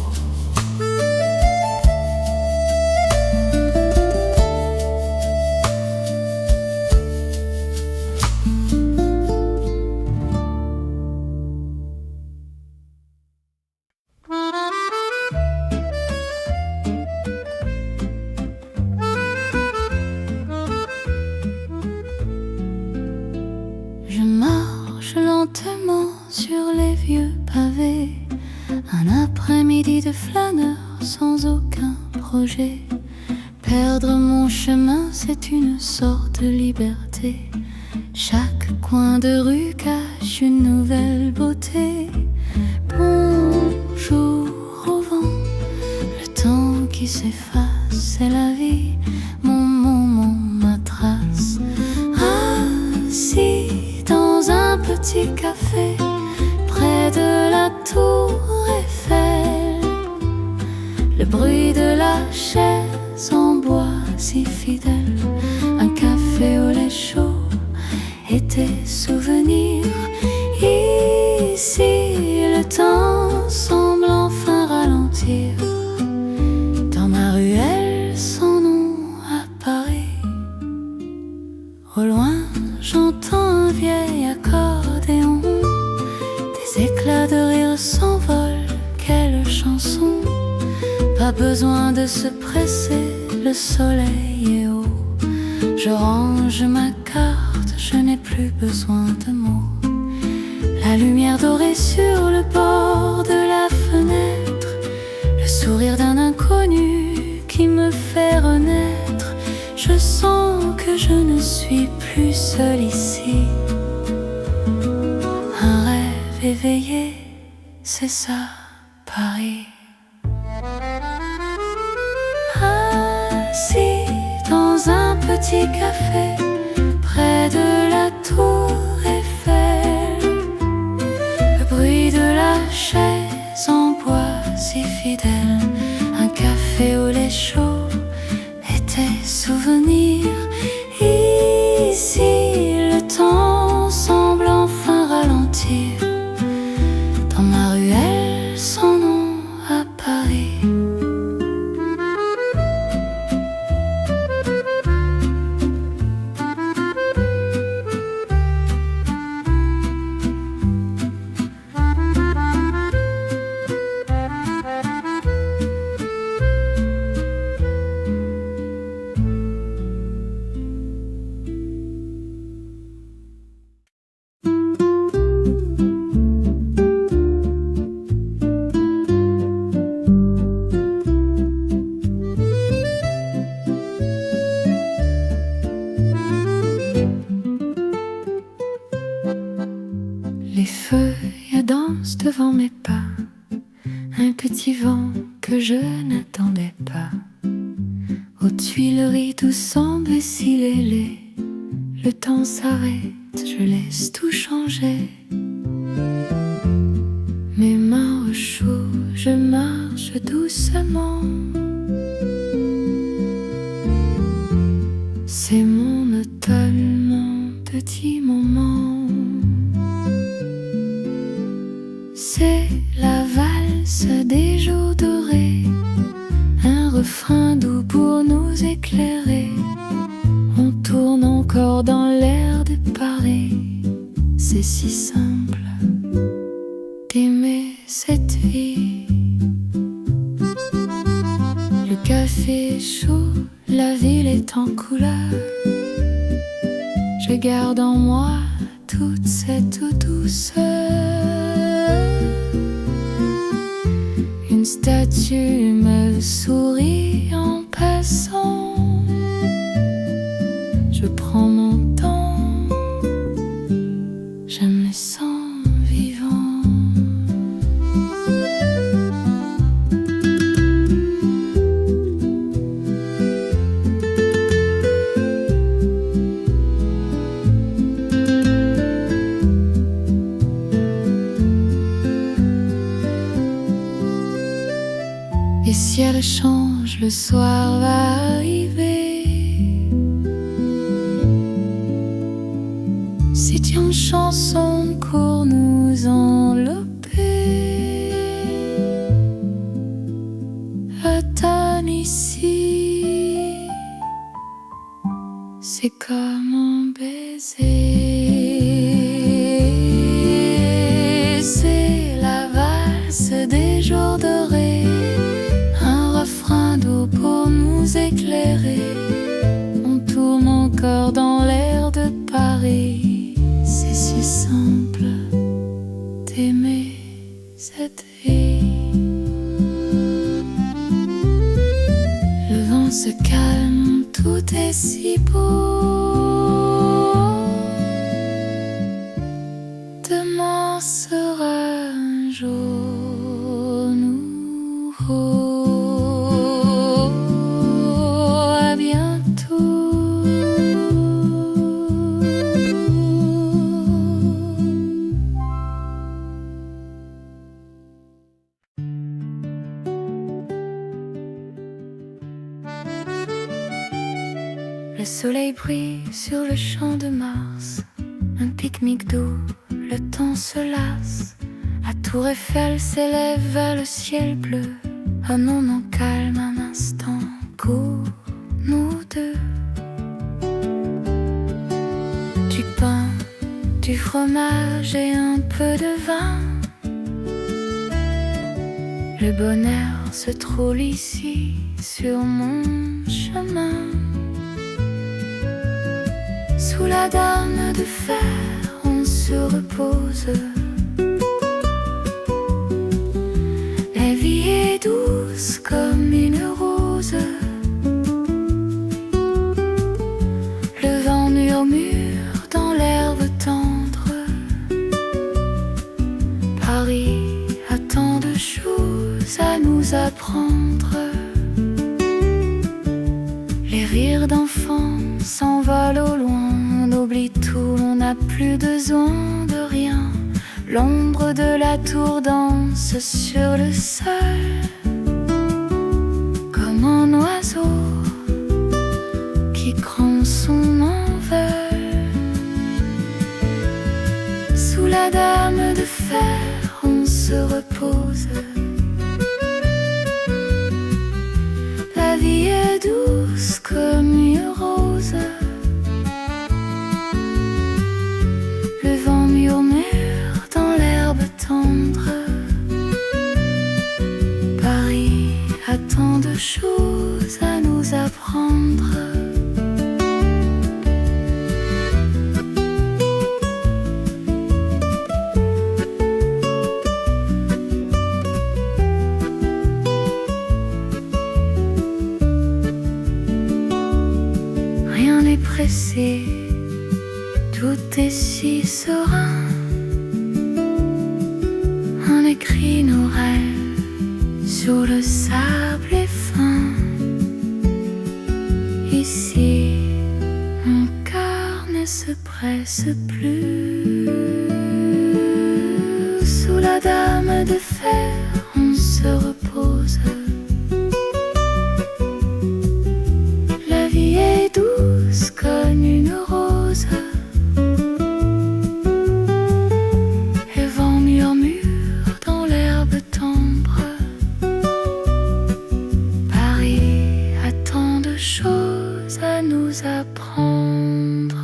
Speaker 1: Je marche lentement sur les vieux pavés, un après-midi de flâneur sans aucun projet. Perdre mon chemin, c'est une sorte de liberté. Chaque coin de rue cache une nouvelle beauté. Bonjour au vent, le temps qui s'efface, c'est la vie, mon moment, ma trace. Assis dans un petit café, près de la tour Eiffel, le bruit de la chaise en bois si fidèle, un café au lait chaud et des souvenirs. Ici le temps semble enfin ralentir. Dans ma ruelle sans nom à Paris, au loin j'entends un vieil accordéon. Des éclats de rire s'envolent, quelle chanson. Pas besoin de se presser, le soleil est haut. Je range ma carte, je n'ai plus besoin de mots. La lumière dorée sur le bord de la fenêtre, le sourire d'un inconnu qui me fait renaître. Je sens que je ne suis plus seule ici. Un rêve éveillé, c'est ça, Paris. Assis dans un petit café, près de la tour Eiffel, le bruit de la chaise en bois si fidèle, un café au lait chaud et des souvenirs. Ici le temps semble enfin ralentir. Dans ma ruelle sans nom à Paris, Les feuilles dansent devant mes pas, un petit vent que je n'attendais pas. Aux Tuileries tout semble si laid. Le temps s'arrête, je laisse tout changer. Mes mains au chaud, je marche doucement. C'est mon automne, mon petit moment. C'est la valse des jours dorés, un refrain doux pour nous éclairer. On tourne encore dans l'air de Paris. C'est si simple d'aimer cette vie. Le café est chaud, la ville est en couleur. Je garde en moi toute cette douceur. Une statue me sourit en passant. Je prends mon temps, je me sens vivant. Et si elle change, le soir va arriver. C'est une chanson pour nous envelopper. L'automne ici, c'est comme un baiser. C'est la valse des jours dorés, un refrain doux pour nous éclairer. On tourne encore dans l'air de Paris. C'est si simple d'aimer cette vie. Le vent se calme, tout est si beau. Demain sera un jour nouveau. À bientôt. Le soleil brille sur le champ de Mars, un pique-nique doux, le temps se lasse. La tour Eiffel s'élève vers le ciel bleu. Un moment calme, un instant court, nous deux. Du pain, du fromage et un peu de vin. Le bonheur se trouve ici, sur mon chemin. Sous la dame de fer, on se repose. La vie est douce comme une rose. Le vent murmure dans l'herbe tendre. Paris a tant de choses à nous apprendre. Les rires d'enfants s'envolent au loin. On oublie tout, on n'a plus besoin de rien. L'ombre de la tour danse sur le sol, comme un oiseau qui prend son envol. Sous la dame de fer, on se repose. La vie est douce comme une rose. Le vent murmure dans l'herbe tendre. Paris a tant de choses à nous apprendre. Rien n'est pressé, tout est si serein. écrit nos rêves sur le sable est fin. Ici, mon cœur ne se presse plus. Sous la dame de fer, on se repose. La vie est douce comme une rose. Et vent murmure dans l'herbe tendre. Paris a tant de choses à nous apprendre.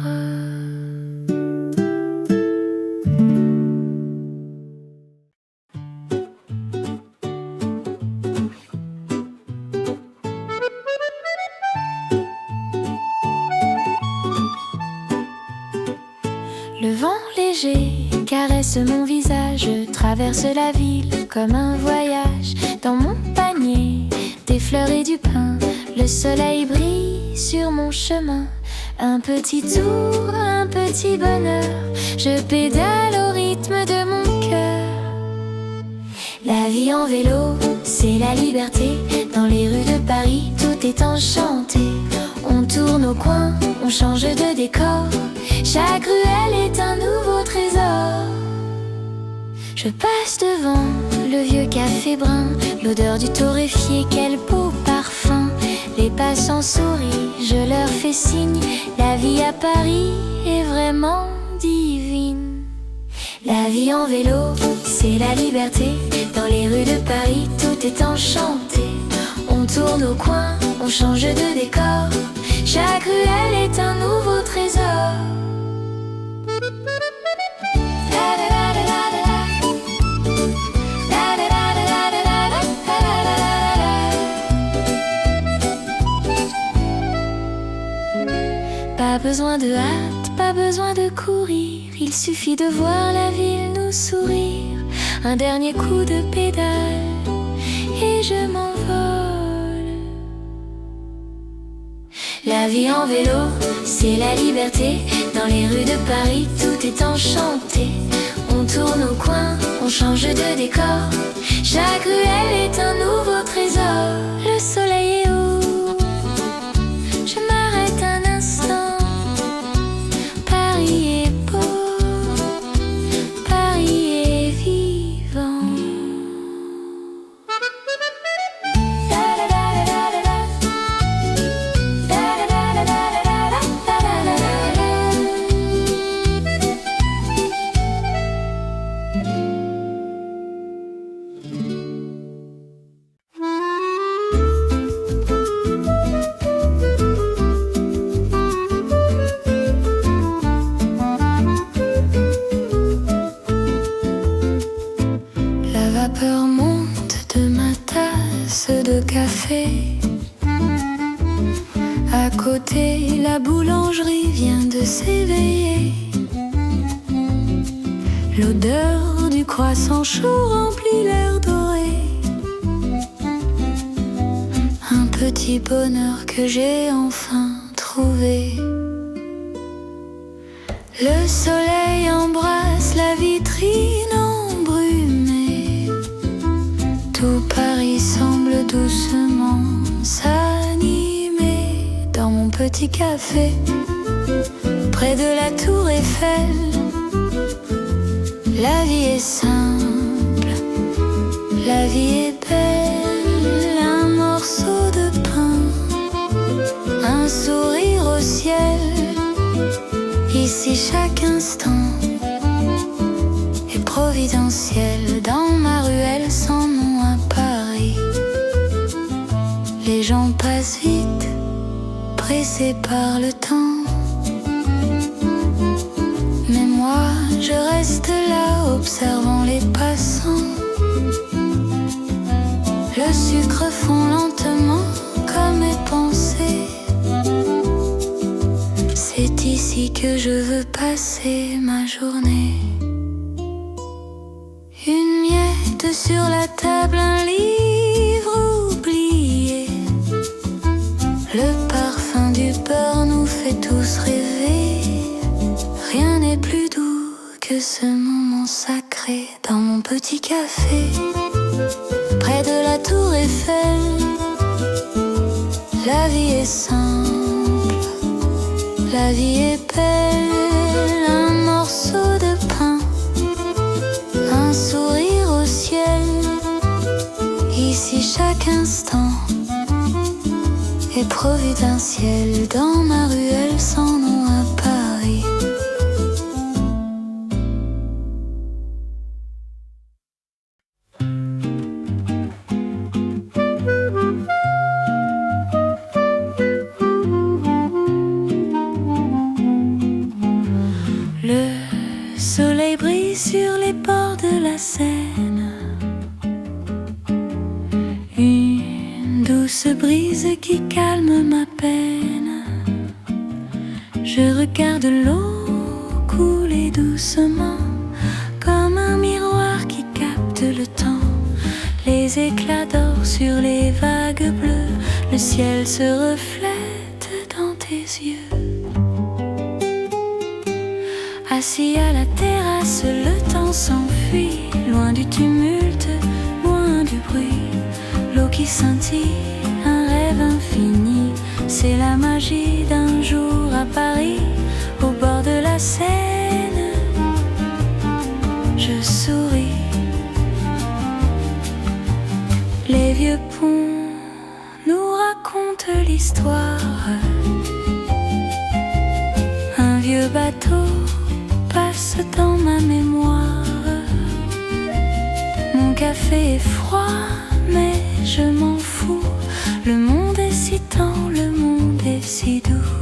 Speaker 1: Le vent léger caresse mon visage. Je traverse la ville comme un voyage. Dans mon panier, des fleurs et du pain. Le soleil brille sur mon chemin. Un petit tour, un petit bonheur. Je pédale au rythme de mon cœur. La vie en vélo, c'est la liberté. Dans les rues de Paris, tout est enchanté. On tourne au coin, on change de décor. Chaque ruelle est un nouveau trésor. Je passe devant le vieux café brun. L'odeur du torréfié, quel beau parfum. Les passants sourient, je leur fais signe. La vie à Paris est vraiment divine. La vie en vélo, c'est la liberté. Dans les rues de Paris, tout est enchanté. On tourne au coin, on change de décor. Chaque ruelle est un nouveau trésor. Pas besoin de hâte, pas besoin de courir. Il suffit de voir la ville nous sourire. Un dernier coup de pédale et je m'envole. La vie en vélo, c'est la liberté. Dans les rues de Paris, tout est enchanté. On tourne au coin, on change de décor. Chaque ruelle est un nouveau trésor. Le soleil est haut, je m'arrête un instant. Paris est beau, Paris est vivant. La vapeur monte de ma tasse de café. À côté, la boulangerie vient de s'éveiller. L'odeur du croissant chaud remplit l'air doré. Un petit bonheur que j'ai enfin trouvé. Le soleil embrasse la vitrine embrumée. Tout Paris semble doucement s'animer. Dans mon petit café, près de la tour Eiffel, la vie est simple, la vie est belle. Un morceau de pain, un sourire au ciel. Ici chaque instant est providentiel. Dans ma ruelle sans nom à Paris, les gens passent vite, pressés par le temps. Mais moi je reste là observant les passants. Le sucre fond lentement comme mes pensées. C'est ici que je veux passer ma journée. Une miette sur la table, un livre oublié. Le parfum du beurre nous fait tous rêver. Rien n'est plus doux que ce moment sacré dans mon petit café, près de la tour Eiffel. La vie est simple, la vie est belle. Un morceau de pain, un sourire au ciel. Ici chaque instant est providentiel. Dans ma ruelle sans nom à Paris. Le soleil brille sur les bords de la Seine. Une douce brise qui calme ma peine. Je regarde l'eau couler doucement, comme un miroir qui capte le temps. Les éclats d'or sur les vagues bleues, le ciel se reflète dans tes yeux. Assis à la terrasse, le temps s'enfuit, loin du tumulte, loin du bruit. L'eau qui scintille, un rêve infini, c'est la magie d'un jour à Paris, au bord de la Seine. Je souris. Les vieux ponts nous racontent l'histoire. Un vieux bateau passe dans ma mémoire. Mon café est froid, mais je m'en fous. Le monde est si tend, le monde est si doux.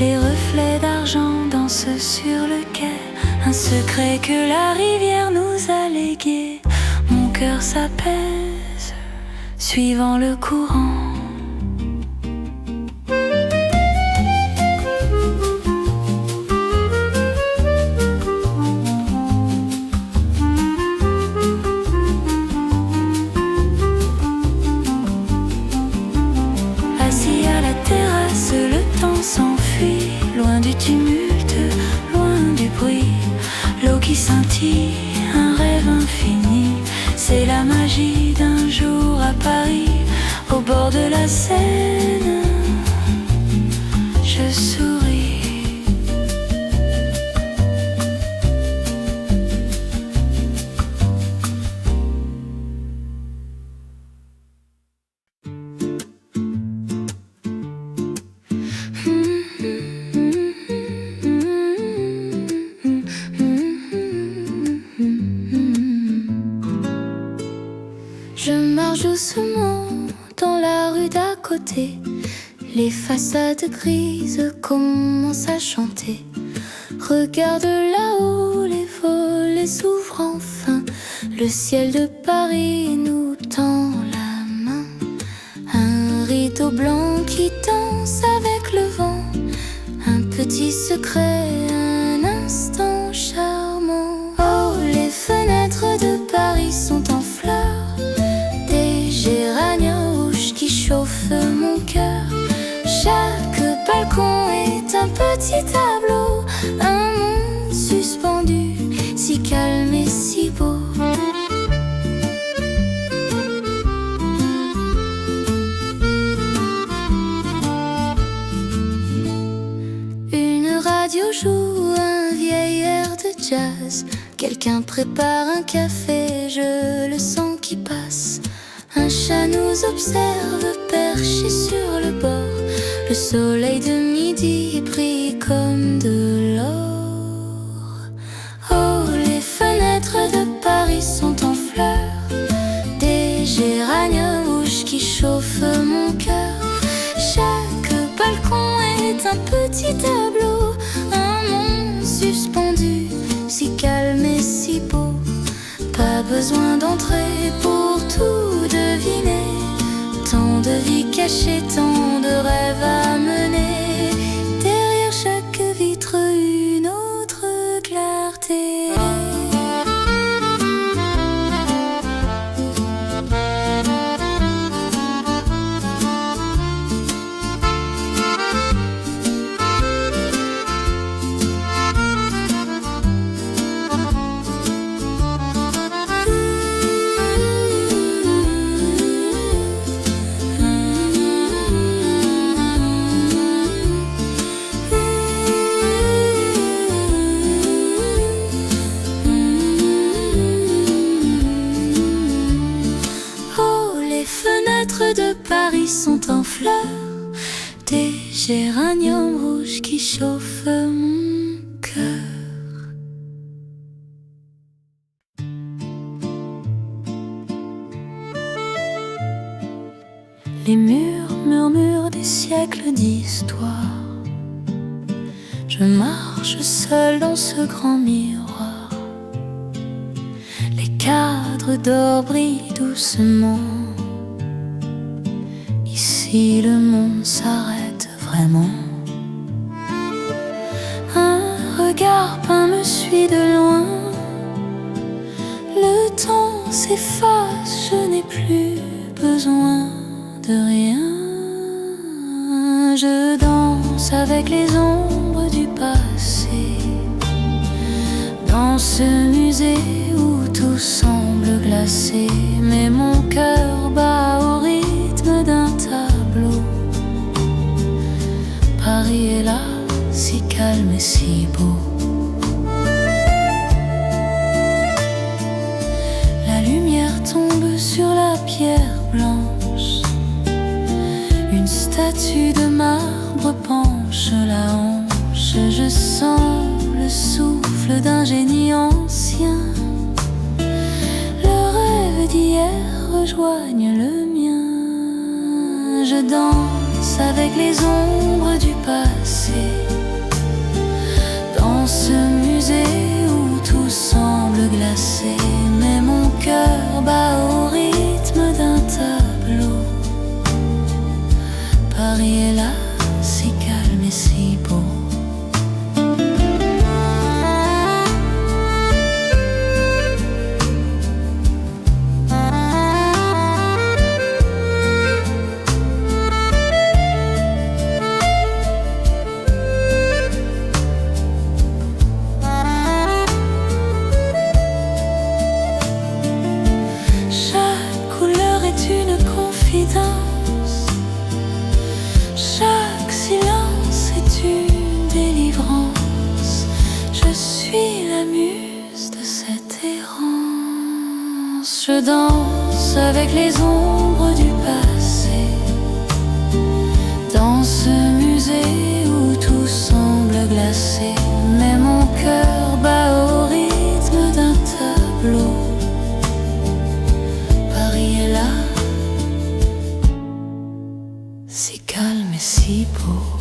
Speaker 1: Les reflets d'argent dansent sur le quai, un secret que la rivière nous a légué. Mon cœur s'apaise, suivant le courant. Loin du tumulte, loin du bruit. L'eau qui scintille, un rêve infini, c'est la magie d'un jour à Paris, au bord de la Seine. Je souris. Je marche doucement dans la rue d'à côté. Les façades grises commencent à chanter. Regarde là-haut, les volets s'ouvrent enfin. Le ciel de Paris nous tend la main. Un rideau blanc qui danse avec le vent. Un petit secret, un instant charmant. Oh, les fenêtres de Paris sont en fleurs. Des géraniums rouges qui chauffent mon cœur. Chaque balcon est un petit tableau. Un monde suspendu, si calme et si beau. Une radio joue un vieil air de jazz. Quelqu'un prépare un café, je le sens qui passe. Un chat nous observe perché sur le bord. Le soleil de midi brille comme de l'or. Oh, les fenêtres de Paris sont en fleurs. Des géraniums rouges qui chauffent mon cœur. Chaque balcon est un petit tableau. Un monde suspendu, si calme et si beau. Pas besoin d'entrer pour tout deviner. Tant de vie cachée, tant de rêves à mener. Derrière chaque vitre, une autre clarté. géranium rouge qui chauffe mon cœur. Les murs murmurent des siècles d'histoire. Je marche seul dans ce grand miroir. Les cadres d'or brillent doucement. Ici le monde s'arrête vraiment. Un regard peint me suit de loin. Le temps s'efface, je n'ai plus besoin de rien. Je danse avec les ombres du passé, dans ce musée où tout semble glacé. Mais mon cœur bat au rythme d'un tableau. Paris est là, si calme et si beau. La lumière tombe sur la pierre blanche. Une statue de marbre penche la hanche. Je sens le souffle d'un génie ancien. Le rêve d'hier rejoigne le mien. Je danse avec les ombres du passé, dans ce musée où tout semble glacé. Mais mon cœur bat au rythme d'un tableau. Paris est là, si calme et si beau. Chaque couleur est une confidence. Chaque silence est une délivrance. Je suis la muse de cette errance. Je danse avec les ombres du passé, dans ce musée où tout semble glacé. Mais mon cœur bat au rythme d'un tableau. Paris est là, si calme et si beau.